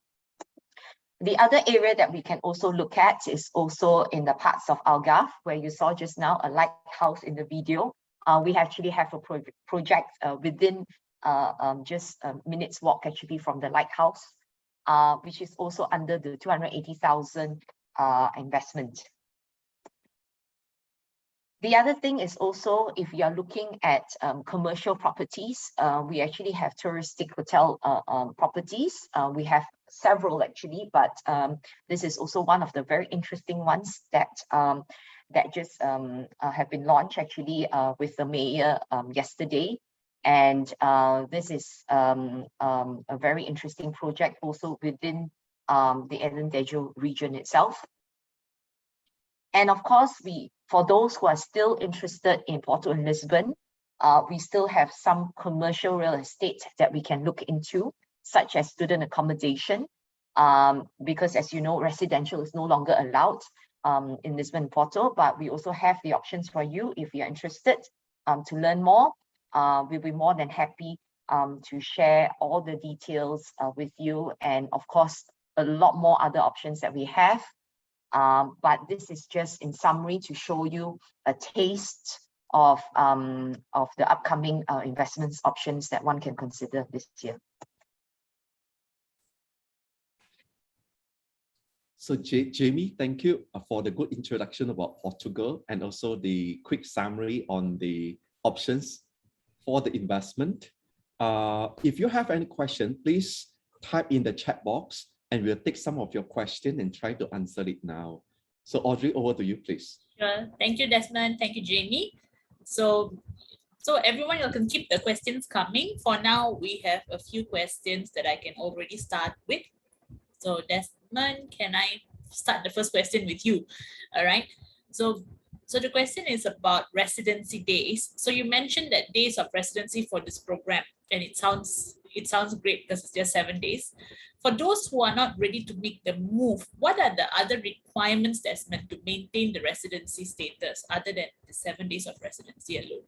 D: The other area that we can also look at is also in the parts of Algarve, where you saw just now a lighthouse in the video. We actually have a project within just a minute's walk actually from the lighthouse, which is also under the 280,000 investment. The other thing is also, if you are looking at commercial properties, we actually have touristic hotel properties. We have several actually, but this is also one of the very interesting ones that just have been launched actually with the mayor yesterday. And this is a very interesting project also within the Alentejo region itself. And of course, for those who are still interested in Porto and Lisbon, we still have some commercial real estate that we can look into, such as student accommodation, because as you know, residential is no longer allowed in Lisbon and Porto, but we also have the options for you if you're interested to learn more. We'll be more than happy to share all the details with you, and of course, a lot more other options that we have. But this is just in summary to show you a taste of the upcoming investments options that one can consider this year.
C: So Jamie, thank you for the good introduction about Portugal and also the quick summary on the options for the investment. If you have any question, please type in the chat box and we'll take some of your question and try to answer it now. So Audrey, over to you, please.
A: Sure. Thank you, Desmond. Thank you, Jamie. So everyone, you can keep the questions coming. For now, we have a few questions that I can already start with. So Desmond, can I start the first question with you? All right. So the question is about residency days. So you mentioned that days of residency for this program, and it sounds great because it's just 7 days. For those who are not ready to make the move, what are the other requirements that's meant to maintain the residency status other than the 7 days of residency alone?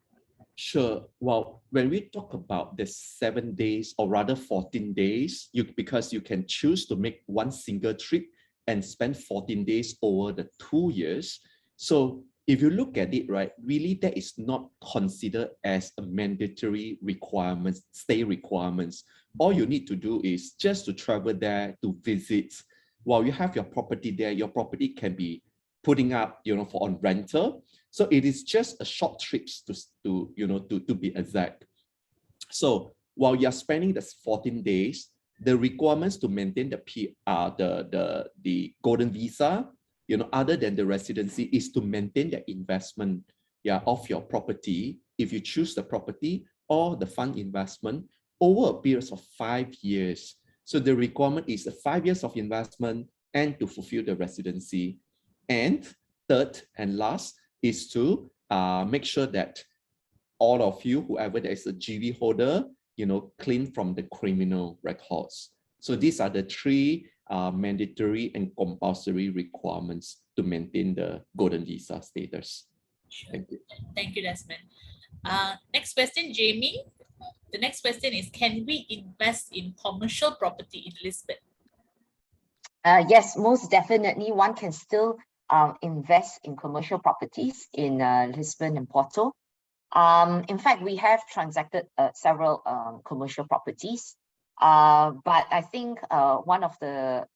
C: Sure. Well, when we talk about the 7 days or rather 14 days, because you can choose to make one single trip and spend 14 days over the 2 years. So if you look at it, right, really that is not considered as a mandatory requirement, stay requirements. All you need to do is just to travel there to visit. While you have your property there, your property can be putting up, for on rental. So it is just a short trips to be exact. So while you're spending the 14 days, the requirements to maintain the golden visa, other than the residency, is to maintain the investment of your property, if you choose the property or the fund investment, over a period of 5 years. So the requirement is 5 years of investment and to fulfill the residency. And third and last is to make sure that all of you, whoever there is a GV holder, clean from the criminal records. So these are the 3 mandatory and compulsory requirements to maintain the golden visa status.
A: Sure.
C: Thank you.
A: Thank you, Desmond. Next question, Jamie. The next question is, can we invest in commercial property in Lisbon?
D: Yes, most definitely one can still invest in commercial properties in Lisbon and Porto. In fact, we have transacted several commercial properties, but I think one of the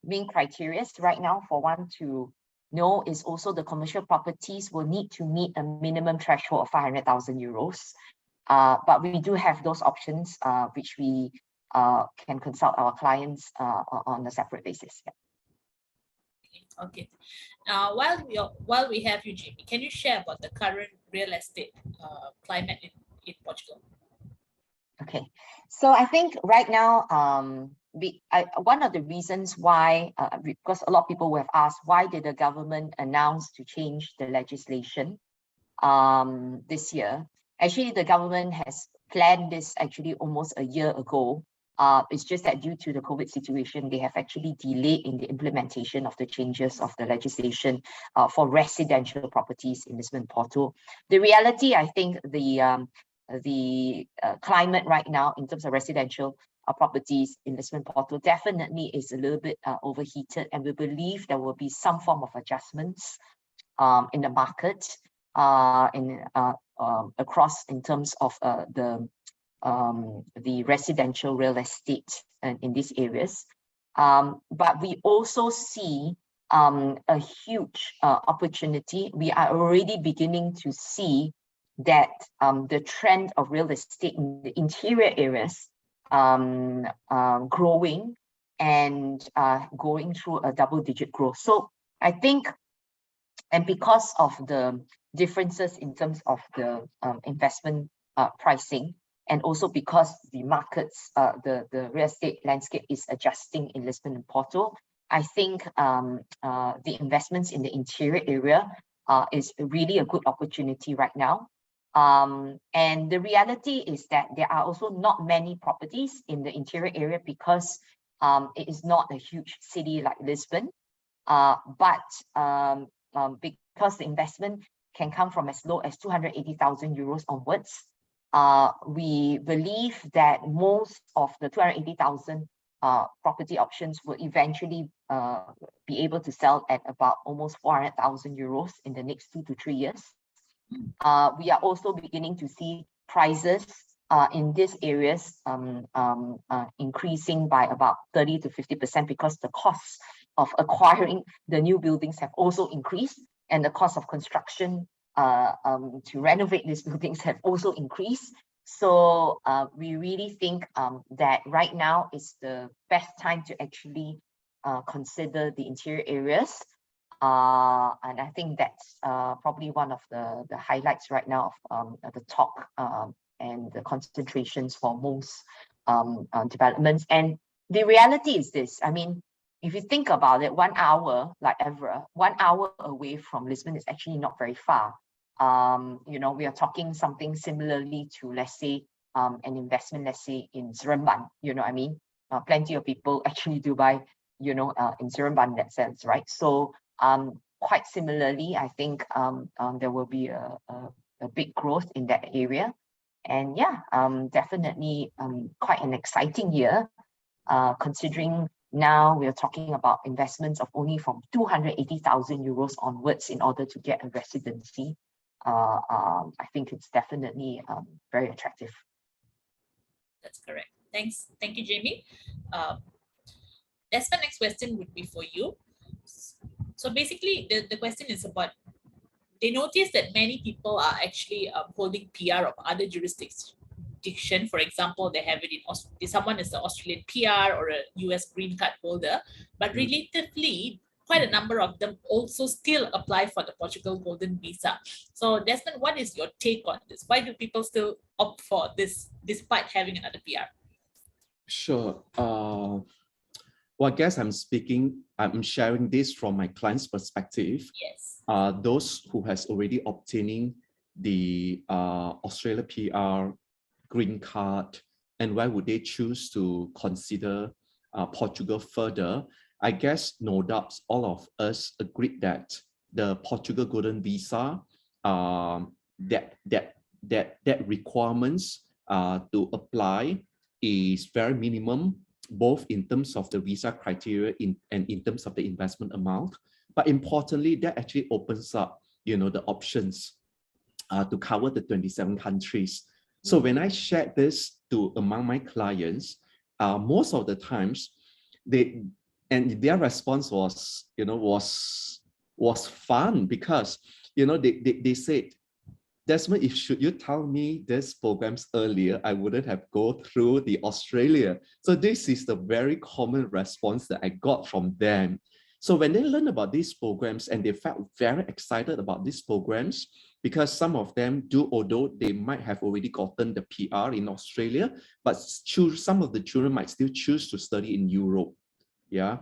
D: main criteria right now for one to know is also the commercial properties will need to meet a minimum threshold of 500,000 euros. But we do have those options, which we can consult our clients on a separate basis. Yeah.
A: Okay. While we have you, Jamie, can you share about the current real estate climate in Portugal?
D: Okay, so I think right now, one of the reasons why, because a lot of people will have asked, why did the government announce to change the legislation this year? Actually, the government has planned this actually almost a year ago. It's just that due to the COVID situation, they have actually delayed in the implementation of the changes of the legislation for residential properties in Lisbon, Porto. The reality, I think, the climate right now in terms of residential properties in Lisbon, Porto definitely is a little bit overheated, and we believe there will be some form of adjustments in the market across in terms of the residential real estate in these areas. But we also see a huge opportunity. We are already beginning to see that the trend of real estate in the interior areas growing and going through a double-digit growth. So I think, and because of the differences in terms of the investment pricing, and also because the markets, the real estate landscape is adjusting in Lisbon and Porto, I think the investments in the interior area is really a good opportunity right now. And the reality is that there are also not many properties in the interior area because it is not a huge city like Lisbon. But because the investment can come from as low as 280,000 euros onwards, we believe that most of the 280,000 property options will eventually be able to sell at about almost 400,000 euros in the next 2 to 3 years. We are also beginning to see prices in these areas increasing by about 30 to 50% because the costs of acquiring the new buildings have also increased, and the cost of construction to renovate these buildings have also increased. So we really think that right now is the best time to actually consider the interior areas. And I think that's probably one of the highlights right now of the talk and the concentrations for most developments. And the reality is this, I mean, if you think about it, 1 hour, like ever, 1 hour away from Lisbon is actually not very far. You know, we are talking something similarly to, let's say, an investment, let's say, in Seremban, you know what I mean? Plenty of people actually do buy, you know, in Seremban in that sense, right? So quite similarly, I think there will be a big growth in that area. And yeah, definitely quite an exciting year, considering now we are talking about investments of only from 280,000 euros onwards in order to get a residency. I think it's definitely very attractive.
A: That's correct. Thanks. Thank you, Jamie. That's my next question would be for you. So basically, the question is about, they notice that many people are actually holding PR of other jurisdictions. For example, they have it in someone is an Australian PR or a US green card holder, but relatively, quite a number of them also still apply for the Portugal Golden Visa. So Desmond, what is your take on this? Why do people still opt for this despite having another PR?
C: Sure. Well, I guess I'm sharing this from my client's perspective.
A: Yes.
C: Those who has already obtaining the Australia PR, green card, and why would they choose to consider Portugal further? I guess no doubt all of us agreed that the Portugal Golden Visa, that requirements to apply is very minimum, both in terms of the visa criteria and in terms of the investment amount. But importantly, that actually opens up, you know, the options to cover the 27 countries. So when I shared this among my clients, most of the times their response was, you know, was fun, because, you know, they said Desmond, if should you tell me these programs earlier, I wouldn't have go through the Australia. So this is the very common response that I got from them. So when they learn about these programs and they felt very excited about these programs, because some of them do, although they might have already gotten the PR in Australia, but some of the children might still choose to study in Europe. Yeah.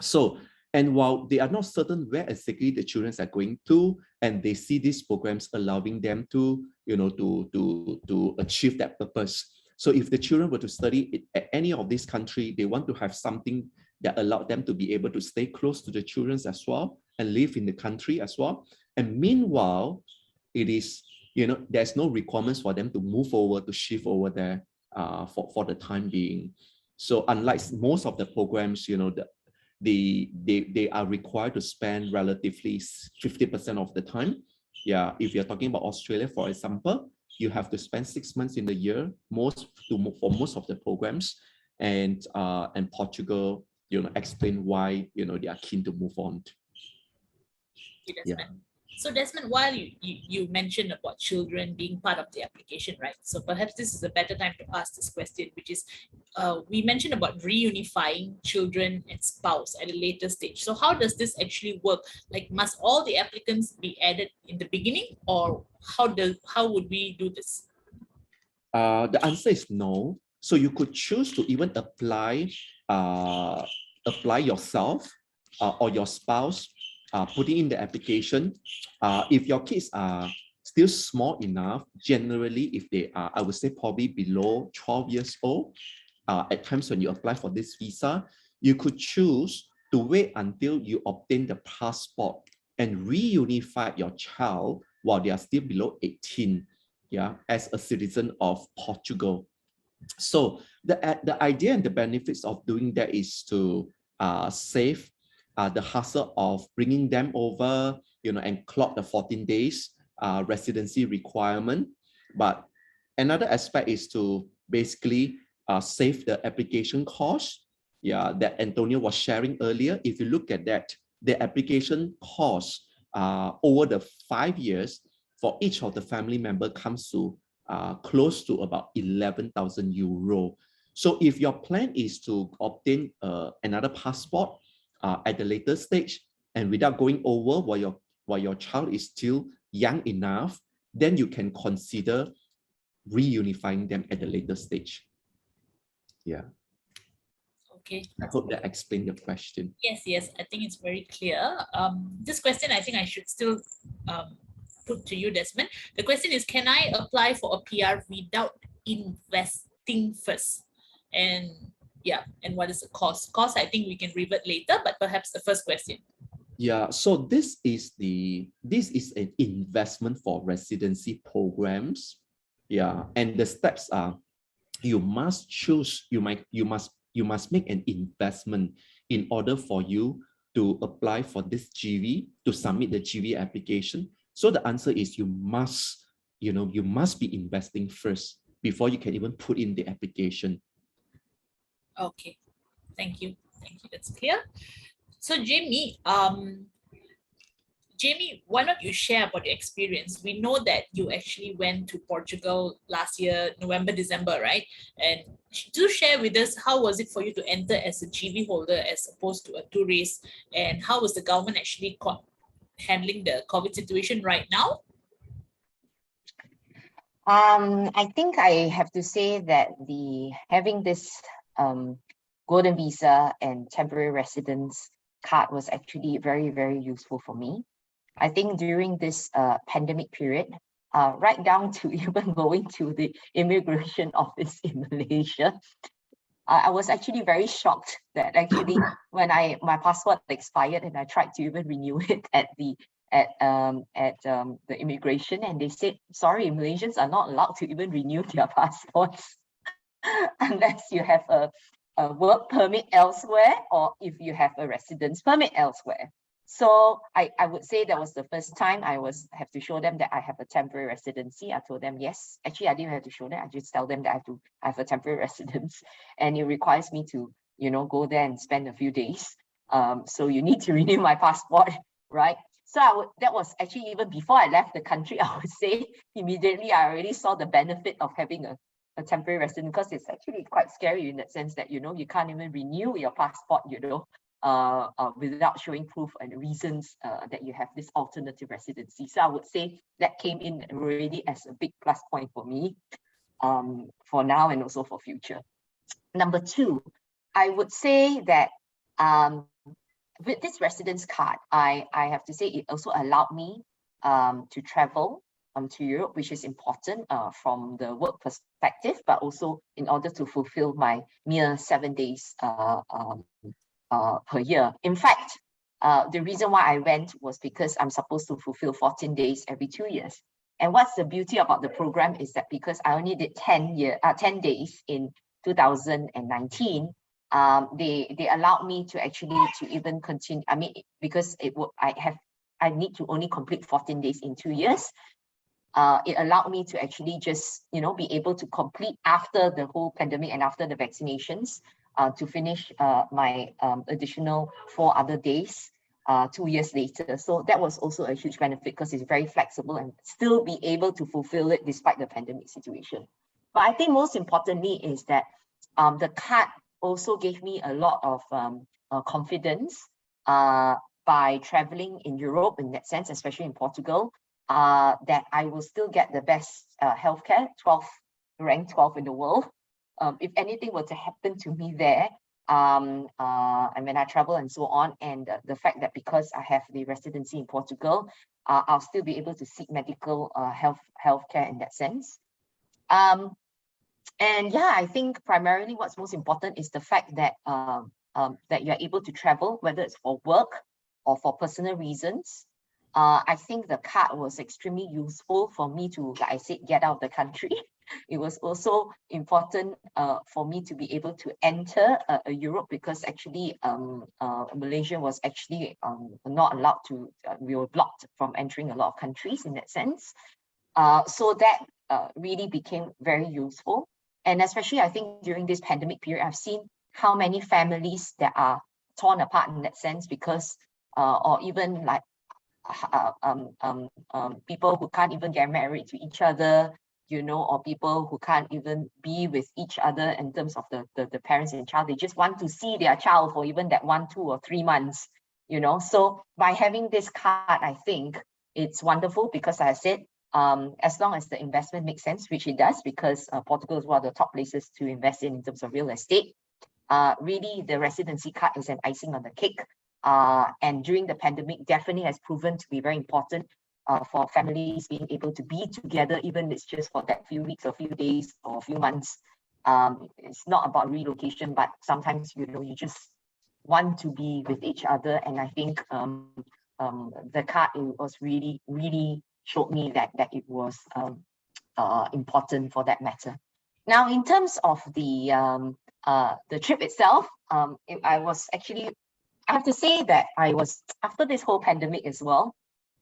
C: So, and while they are not certain where exactly the children are going to, and they see these programs allowing them to, to achieve that purpose. So if the children were to study at any of these countries, they want to have something that allowed them to be able to stay close to the children as well and live in the country as well. And meanwhile, it is, there's no requirements for them to move over, to shift over there for the time being. So unlike most of the programs, they are required to spend relatively 50% of the time. Yeah, if you're talking about Australia, for example, you have to spend 6 months in the year, for most of the programs, and Portugal, explain why they are keen to move on.
A: Yeah. So Desmond, while you mentioned about children being part of the application, right? So perhaps this is a better time to ask this question, which is, we mentioned about reunifying children and spouse at a later stage. So how does this actually work? Like, must all the applicants be added in the beginning, or how would we do this?
C: The answer is no. So you could choose to even apply yourself or your spouse, putting in the application. If your kids are still small enough, generally, if they are, I would say probably below 12 years old, at times when you apply for this visa, you could choose to wait until you obtain the passport and reunify your child while they are still below 18, yeah, as a citizen of Portugal. So the idea and the benefits of doing that is to save the hassle of bringing them over, and clock the 14 days residency requirement. But another aspect is to basically save the application cost, yeah, that Antonio was sharing earlier. If you look at that, the application cost over the 5 years for each of the family member comes to close to about 11,000 euro. So if your plan is to obtain another passport at the later stage, and without going over while your child is still young enough, then you can consider reunifying them at the later stage. Yeah.
A: Okay.
C: I hope that explained the question.
A: Yes, I think it's very clear. This question, I think I should still put to you, Desmond. The question is, can I apply for a PR without investing first? And yeah, and what is the cost? Cost, I think we can revert later, but perhaps the first question.
C: Yeah, so this is an investment for residency programs. Yeah, and the steps are, you must make an investment in order for you to apply for this GV, to submit the GV application. So the answer is you must be investing first before you can even put in the application.
A: Okay, thank you. That's clear. So Jamie, why don't you share about your experience? We know that you actually went to Portugal last year, November, December, right? And do share with us, how was it for you to enter as a GV holder as opposed to a tourist? And how was the government actually handling the COVID situation right now?
D: I think I have to say that having this golden visa and temporary residence card was actually very, very useful for me. I think during this pandemic period, right down to even going to the immigration office in Malaysia, I was actually very shocked that actually when my passport expired and I tried to even renew it at the immigration, and they said, sorry, Malaysians are not allowed to even renew their passports unless you have a work permit elsewhere, or if you have a residence permit elsewhere. So I would say that was the first time I have to show them that I have a temporary residency. I told them, yes, actually I didn't have to show them. I just tell them that I have a temporary residence, and it requires me to, go there and spend a few days. So you need to renew my passport, right? So that was actually even before I left the country, I would say immediately I already saw the benefit of having a temporary resident, because it's actually quite scary in that sense that, you know, you can't even renew your passport, you know, without showing proof and reasons that you have this alternative residency. So I would say that came in already as a big plus point for me, for now and also for future. Number two, I would say that with this residence card, I have to say it also allowed me to travel to Europe, which is important from the work perspective, but also in order to fulfill my mere 7 days per year. In fact, the reason why I went was because I'm supposed to fulfill 14 days every 2 years. And what's the beauty about the program is that because I only did 10 days in 2019, they allowed me to actually to even continue. I mean, because I need to only complete 14 days in 2 years. It allowed me to actually just, you know, be able to complete after the whole pandemic and after the vaccinations, to finish my additional 4 other days 2 years later. So that was also a huge benefit because it's very flexible and still be able to fulfill it despite the pandemic situation. But I think most importantly is that the card also gave me a lot of confidence by traveling in Europe in that sense, especially in Portugal, that I will still get the best healthcare, ranked 12 in the world. If anything were to happen to me there, and when I travel and so on, and the fact that because I have the residency in Portugal, I'll still be able to seek medical healthcare in that sense. And yeah, I think primarily what's most important is the fact that that you're able to travel, whether it's for work or for personal reasons. I think the card was extremely useful for me to, like I said, get out of the country. It was also important for me to be able to enter Europe, because actually Malaysia was actually not allowed to, we were blocked from entering a lot of countries in that sense. So that really became very useful. And especially I think during this pandemic period, I've seen how many families that are torn apart in that sense because, or even like people who can't even get married to each other, you know, or people who can't even be with each other in terms of the parents and child. They just want to see their child for even that 1, 2, or 3 months, you know. So by having this card, I think it's wonderful because, as I said, as long as the investment makes sense, which it does, because Portugal is one of the top places to invest in terms of real estate. Really, the residency card is an icing on the cake. And during the pandemic, definitely has proven to be very important for families being able to be together, even if it's just for that few weeks or few days or a few months. It's not about relocation, but sometimes, you know, you just want to be with each other. And I think the card was really, really showed me that it was important for that matter. Now, in terms of the trip itself, I was actually, I have to say that I was, after this whole pandemic as well,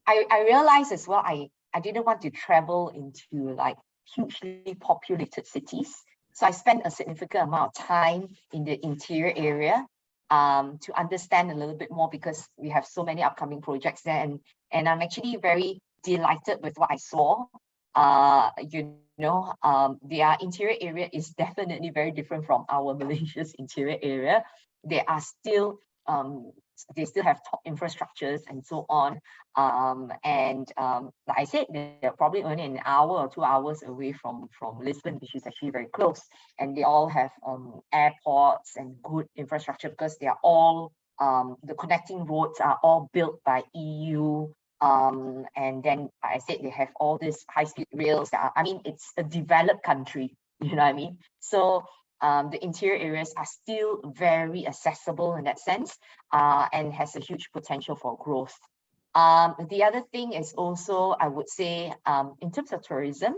D: I realized as well, I didn't want to travel into like hugely populated cities. So I spent a significant amount of time in the interior area to understand a little bit more, because we have so many upcoming projects there. And I'm actually very delighted with what I saw. You know, their interior area is definitely very different from our Malaysia's interior area. They are still they still have top infrastructures and so on. Like I said, they're probably only an hour or 2 hours away from Lisbon, which is actually very close. And they all have airports and good infrastructure, because they are all, the connecting roads are all built by EU. And then I said they have all these high-speed rails that are, I mean, it's a developed country, you know what I mean? So the interior areas are still very accessible in that sense, and has a huge potential for growth. The other thing is also, I would say, in terms of tourism,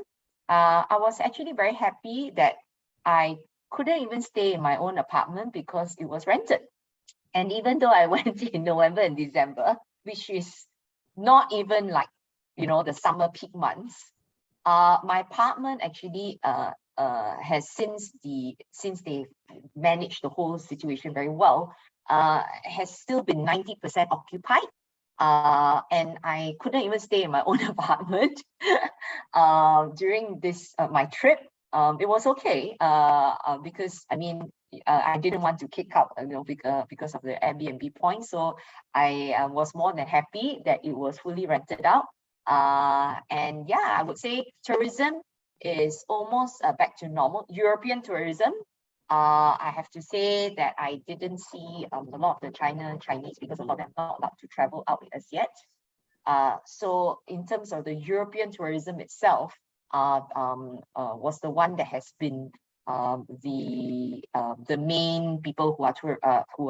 D: I was actually very happy that I couldn't even stay in my own apartment because it was rented. And even though I went in November and December, which is not even like, you know, the summer peak months, my apartment actually has since they managed the whole situation very well, has still been 90% occupied. And I couldn't even stay in my own apartment during this my trip. It was okay because I mean I didn't want to kick out, because of the Airbnb points. So I was more than happy that it was fully rented out. And yeah, I would say tourism is almost back to normal. European tourism. I have to say that I didn't see a lot of the Chinese, because a lot of them are not allowed to travel out as yet. So in terms of the European tourism itself, was the one that has been the main people who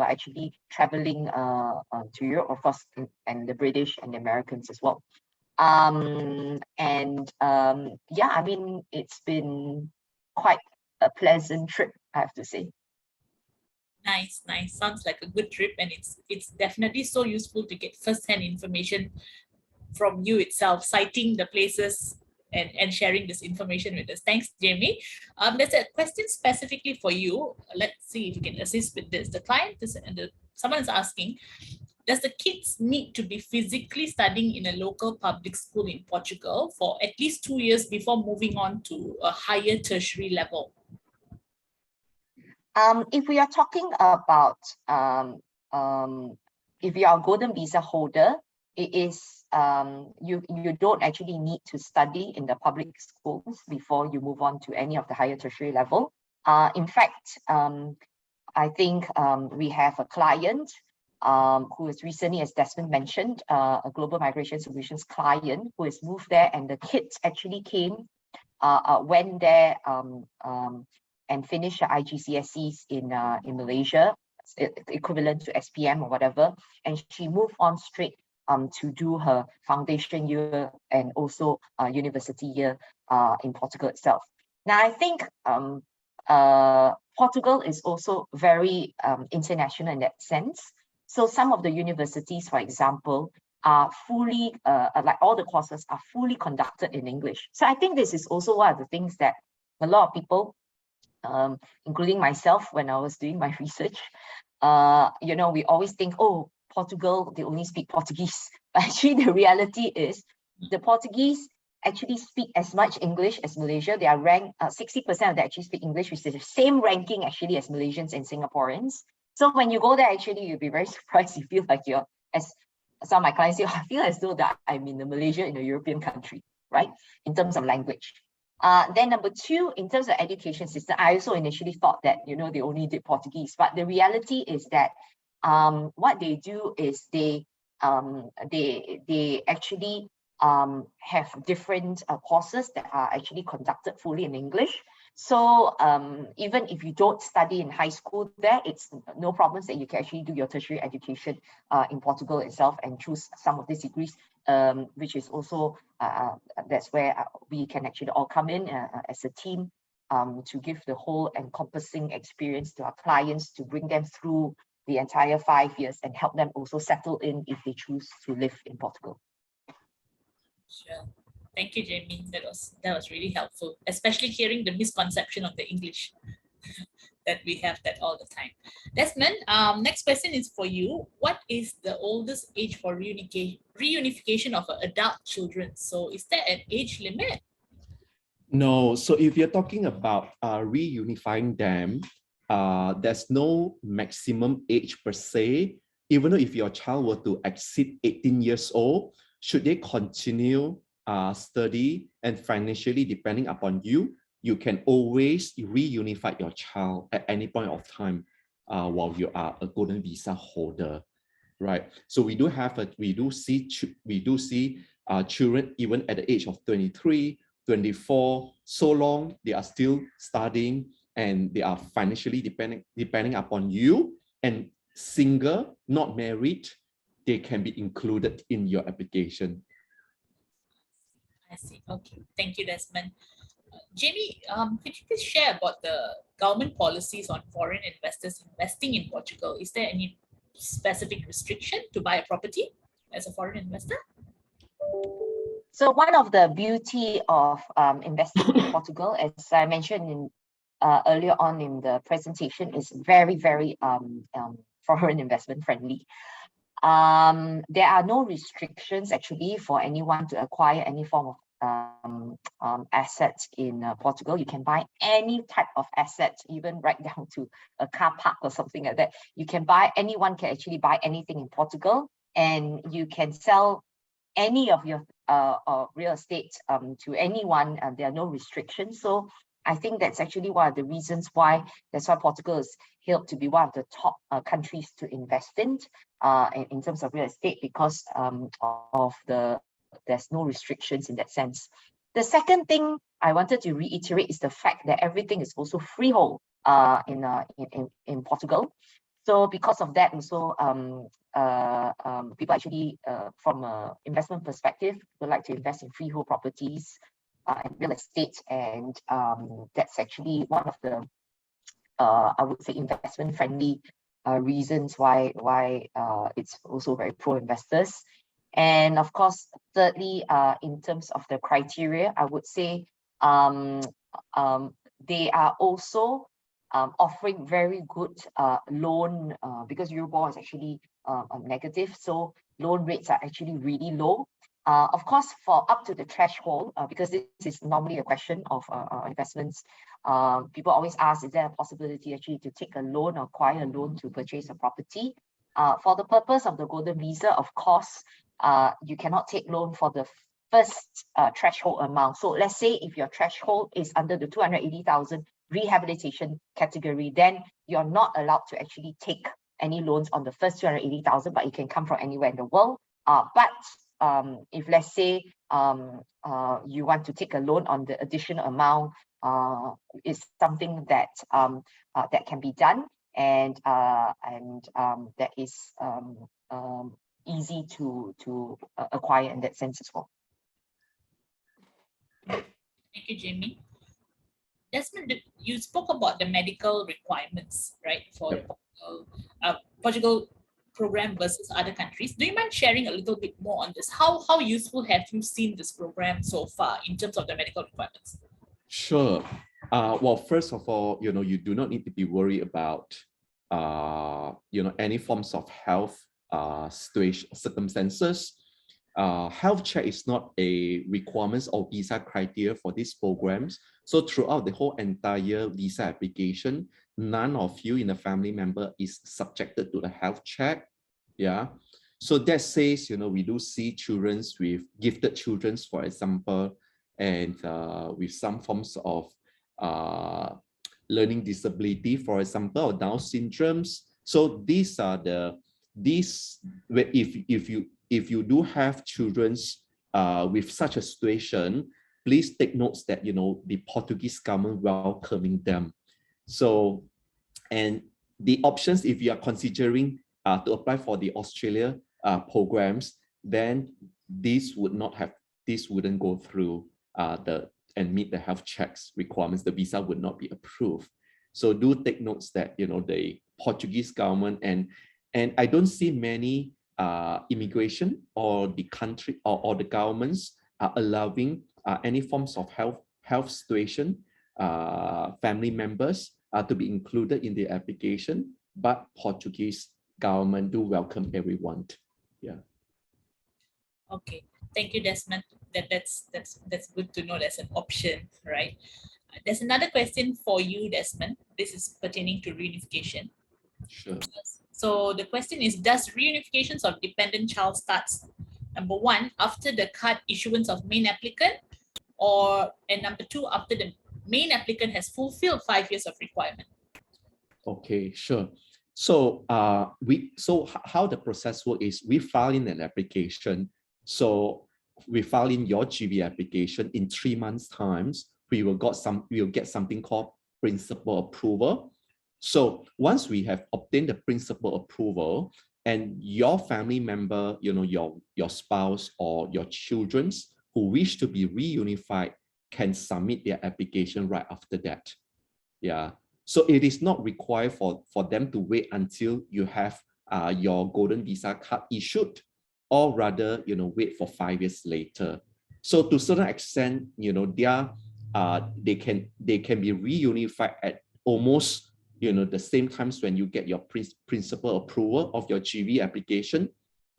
D: are actually traveling to Europe, of course, and the British and the Americans as well. Yeah, I mean, it's been quite a pleasant trip, I have to say.
A: Nice, nice. Sounds like a good trip, and it's definitely so useful to get first-hand information from you itself, citing the places and sharing this information with us. Thanks, Jamie. There's a question specifically for you. Let's see if you can assist with this. The client is, someone is asking, does the kids need to be physically studying in a local public school in Portugal for at least 2 years before moving on to a higher tertiary level?
D: If we are talking about if you are a golden visa holder, it is you don't actually need to study in the public schools before you move on to any of the higher tertiary level. In fact, I think we have a client who is recently, as Desmond mentioned, a Global Migration Solutions client who has moved there, and the kids actually came, went there and finished her IGCSEs in Malaysia, equivalent to SPM or whatever, and she moved on straight to do her foundation year and also university year in Portugal itself. Now, I think Portugal is also very international in that sense. So some of the universities, for example, are fully, like all the courses are fully conducted in English. So I think this is also one of the things that a lot of people, including myself, when I was doing my research, we always think, oh, Portugal, they only speak Portuguese. But actually, the reality is the Portuguese actually speak as much English as Malaysia. They are ranked, 60% of them actually speak English, which is the same ranking actually as Malaysians and Singaporeans. So when you go there, actually, you'll be very surprised. You feel like you're, as some of my clients say, I feel as though that I'm in Malaysia, in a European country, right? In terms of language. Then number two, in terms of education system, I also initially thought that, they only did Portuguese, but the reality is that what they do is they actually have different courses that are actually conducted fully in English. So even if you don't study in high school there, it's no problems that you can actually do your tertiary education in Portugal itself and choose some of these degrees, which is also, that's where we can actually all come in as a team to give the whole encompassing experience to our clients, to bring them through the entire 5 years and help them also settle in if they choose to live in Portugal.
A: Sure. Thank you, Jamie. That was really helpful, especially hearing the misconception of the English that we have that all the time. Desmond, next question is for you. What is the oldest age for reunification of adult children? So is there an age limit?
C: No. So if you're talking about reunifying them, there's no maximum age per se. Even though if your child were to exceed 18 years old, should they continue study and financially depending upon you, you can always reunify your child at any point of time while you are a golden visa holder, right? So we do see children even at the age of 23, 24, so long they are still studying and they are financially depending upon you, and single, not married, they can be included in your application.
A: I see. Okay. Thank you, Desmond. Jamie, could you please share about the government policies on foreign investors investing in Portugal? Is there any specific restriction to buy a property as a foreign investor?
D: So one of the beauty of investing in Portugal, as I mentioned in earlier on in the presentation, is very, very foreign investment friendly. There are no restrictions actually for anyone to acquire any form of assets in Portugal. You can buy any type of asset, even right down to a car park or something like that. You can buy, anyone can actually buy anything in Portugal, and you can sell any of your real estate to anyone, and there are no restrictions. So I think that's actually one of the reasons why Portugal is hailed to be one of the top countries to invest in terms of real estate, because of there's no restrictions in that sense. The second thing I wanted to reiterate is the fact that everything is also freehold in Portugal. So because of that, also people actually, from an investment perspective, would like to invest in freehold properties and real estate, and that's actually one of the I would say investment friendly reasons why it's also very pro investors. And of course, thirdly, in terms of the criteria, I would say they are also offering very good loan, because Euribor is actually negative, so loan rates are actually really low. Of course, for up to the threshold, because this is normally a question of investments, people always ask, is there a possibility actually to take a loan or acquire a loan to purchase a property? For the purpose of the Golden Visa, of course, you cannot take loan for the first threshold amount. So let's say if your threshold is under the 280,000 rehabilitation category, then you're not allowed to actually take any loans on the first 280,000, but it can come from anywhere in the world. But if let's say you want to take a loan on the additional amount, it's something that that can be done, and that is easy to acquire in that sense as well.
A: Thank you, Jamie. Desmond, you spoke about the medical requirements, right, for the Portugal program versus other countries. Do you mind sharing a little bit more on this? How useful have you seen this program so far in terms of the medical requirements?
C: Sure. Well, first of all, you do not need to be worried about any forms of health circumstances. Health check is not a requirement or visa criteria for these programs. So throughout the whole entire visa application, none of you in the family member is subjected to the health check. Yeah. So that says, we do see children with gifted children, for example, and with some forms of learning disability, for example, or Down syndromes. So these are if you do have children with such a situation, please take notes that the Portuguese government welcoming them. So, and the options, if you are considering to apply for the Australia programs, then this wouldn't go through and meet the health checks requirements. The visa would not be approved. So do take notes that the Portuguese government, and I don't see many immigration or the country or the governments are allowing any forms of health situation, family members to be included in the application, but Portuguese government do welcome everyone. Yeah.
A: Okay, thank you, Desmond. That's good to know. That's an option, right? There's another question for you, Desmond. This is pertaining to reunification.
C: Sure.
A: So the question is, does reunifications of dependent child starts, number one, after the card issuance of main applicant, and number two, after the main applicant has fulfilled 5 years of requirement? Okay,
C: sure. So how the process works is we file in an application. So we file in your GB application in 3 months' times. We will get something called principal approval. So once we have obtained the principal approval, and your family member, your spouse or your children who wish to be reunified can submit their application right after that. Yeah. So it is not required for them to wait until you have your golden visa card issued, or rather, wait for 5 years later. So to a certain extent, they can be reunified at almost the same times when you get your principal approval of your GV application.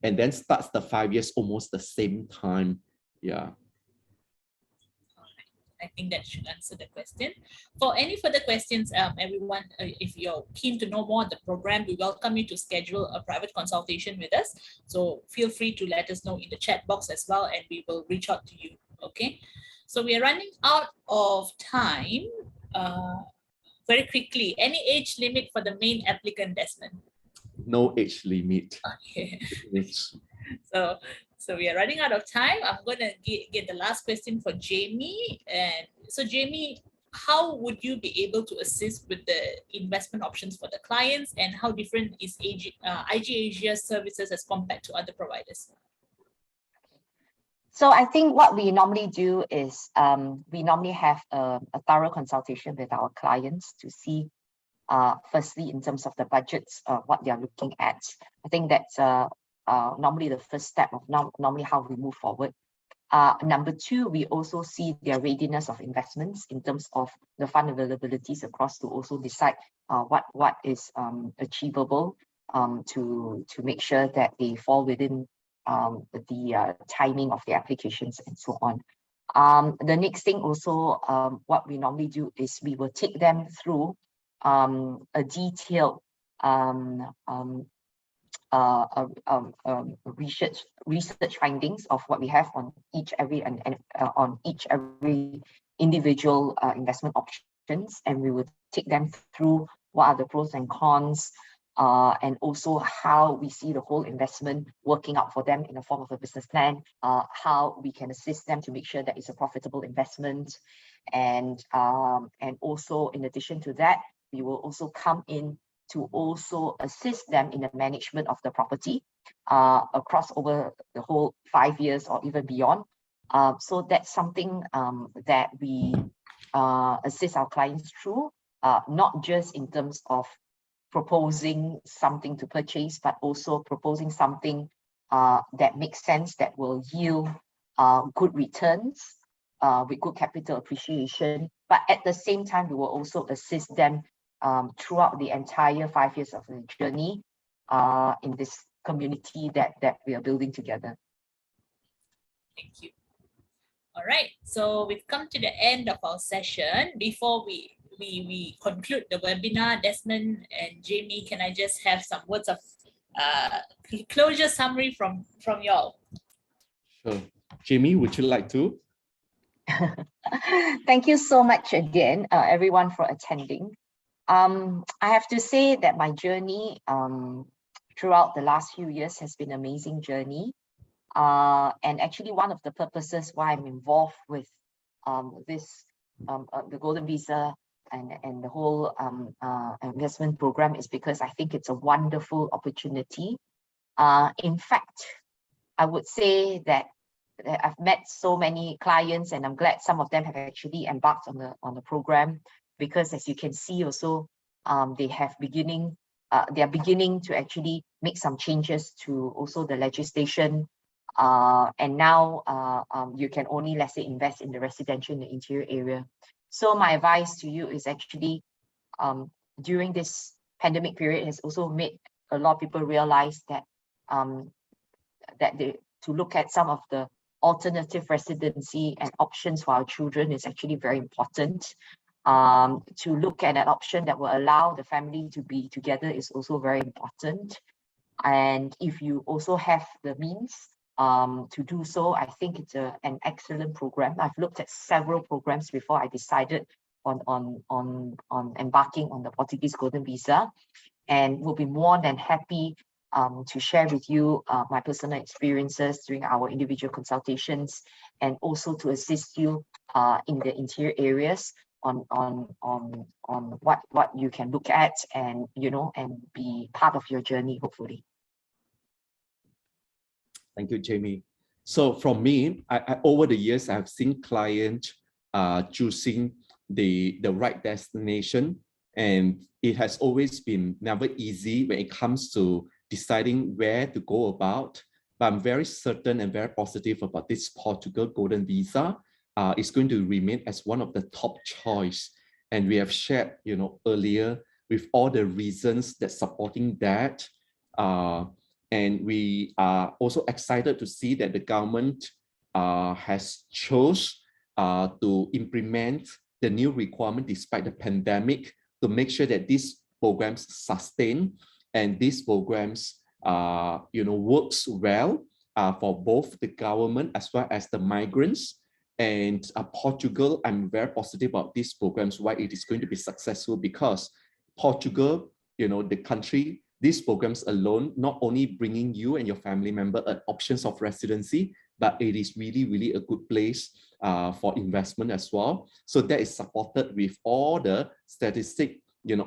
C: and then starts the 5 years almost the same time. Yeah.
A: I think that should answer the question. For any further questions, everyone, if you're keen to know more on the program, we welcome you to schedule a private consultation with us. So feel free to let us know in the chat box as well, and we will reach out to you. Okay. So we are running out of time. Very quickly, any age limit for the main applicant, Desmond?
C: No age limit.
A: Okay. So we are running out of time. I'm going to get the last question for Jamie. And so Jamie, how would you be able to assist with the investment options for the clients, and how different is IG Asia's services as compared to other providers?
D: So I think what we normally do is we normally have a thorough consultation with our clients to see firstly, in terms of the budgets, what they are looking at. I think that's normally the first step of normally how we move forward. Number two, we also see their readiness of investments in terms of the fund availabilities across to also decide what is achievable to make sure that they fall within the timing of the applications and so on. The next thing also, what we normally do is we will take them through a detailed research findings of what we have on each every individual investment options, and we will take them through what are the pros and cons, and also how we see the whole investment working out for them in the form of a business plan, how we can assist them to make sure that it's a profitable investment, and also in addition to that, we will also come in to also assist them in the management of the property across over the whole 5 years or even beyond. So that's something that we assist our clients through, not just in terms of proposing something to purchase, but also proposing something that makes sense, that will yield good returns with good capital appreciation. But at the same time, we will also assist them throughout the entire 5 years of the journey in this community that we are building together.
A: Thank you. All right, so we've come to the end of our session. Before we conclude the webinar, Desmond and Jamie, can I just have some words of closure summary from y'all?
C: Sure. Jamie, would you like to?
D: Thank you so much again, everyone, for attending. I have to say that my journey throughout the last few years has been an amazing journey. And actually one of the purposes why I'm involved with the Golden Visa and the whole investment program is because I think it's a wonderful opportunity. In fact, I would say that I've met so many clients, and I'm glad some of them have actually embarked on the program, because as you can see also, they are beginning to actually make some changes to also the legislation. And now you can only, let's say, invest in the residential in the interior area. So my advice to you is actually during this pandemic period has also made a lot of people realize that to look at some of the alternative residency and options for our children is actually very important. To look at an option that will allow the family to be together is also very important. And if you also have the means to do so, I think it's an excellent program. I've looked at several programs before I decided on embarking on the Portuguese Golden Visa, and will be more than happy to share with you my personal experiences during our individual consultations, and also to assist you in the interior areas on what you can look at, and and be part of your journey, hopefully.
C: Thank you, Jamie. So from me, I over the years, I've seen clients choosing the right destination, and it has always been never easy when it comes to deciding where to go about. But I'm very certain and very positive about this Portugal Golden Visa. It's going to remain as one of the top choice. And we have shared, earlier with all the reasons that supporting that. And we are also excited to see that the government has chose to implement the new requirement despite the pandemic to make sure that these programs sustain and these programs works well for both the government as well as the migrants. And Portugal, I'm very positive about these programs, why it is going to be successful, because Portugal, the country, these programs alone, not only bringing you and your family member options of residency, but it is really, really a good place for investment as well. So that is supported with all the statistics,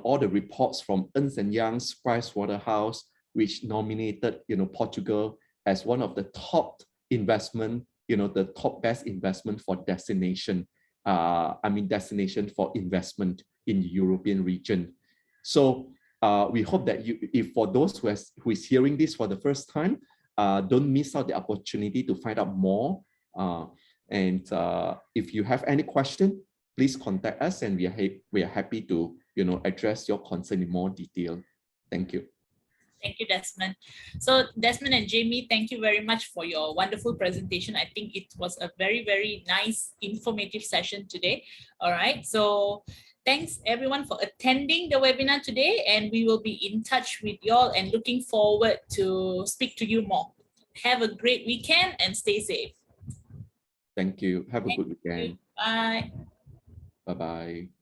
C: all the reports from Ernst & Young's, Pricewaterhouse, which nominated, Portugal as one of the top investment, the top best investment for destination. Destination for investment in the European region. So we hope that if for those who is hearing this for the first time, don't miss out the opportunity to find out more. And if you have any question, please contact us, and we are happy to address your concern in more detail. Thank you.
A: Thank you, Desmond. So Desmond and Jamie, thank you very much for your wonderful presentation. I think it was a very, very nice, informative session today. All right. So thanks everyone for attending the webinar today, and we will be in touch with y'all and looking forward to speak to you more. Have a great weekend and stay safe.
C: Thank you. Have a good weekend.
A: Bye.
C: Bye-bye.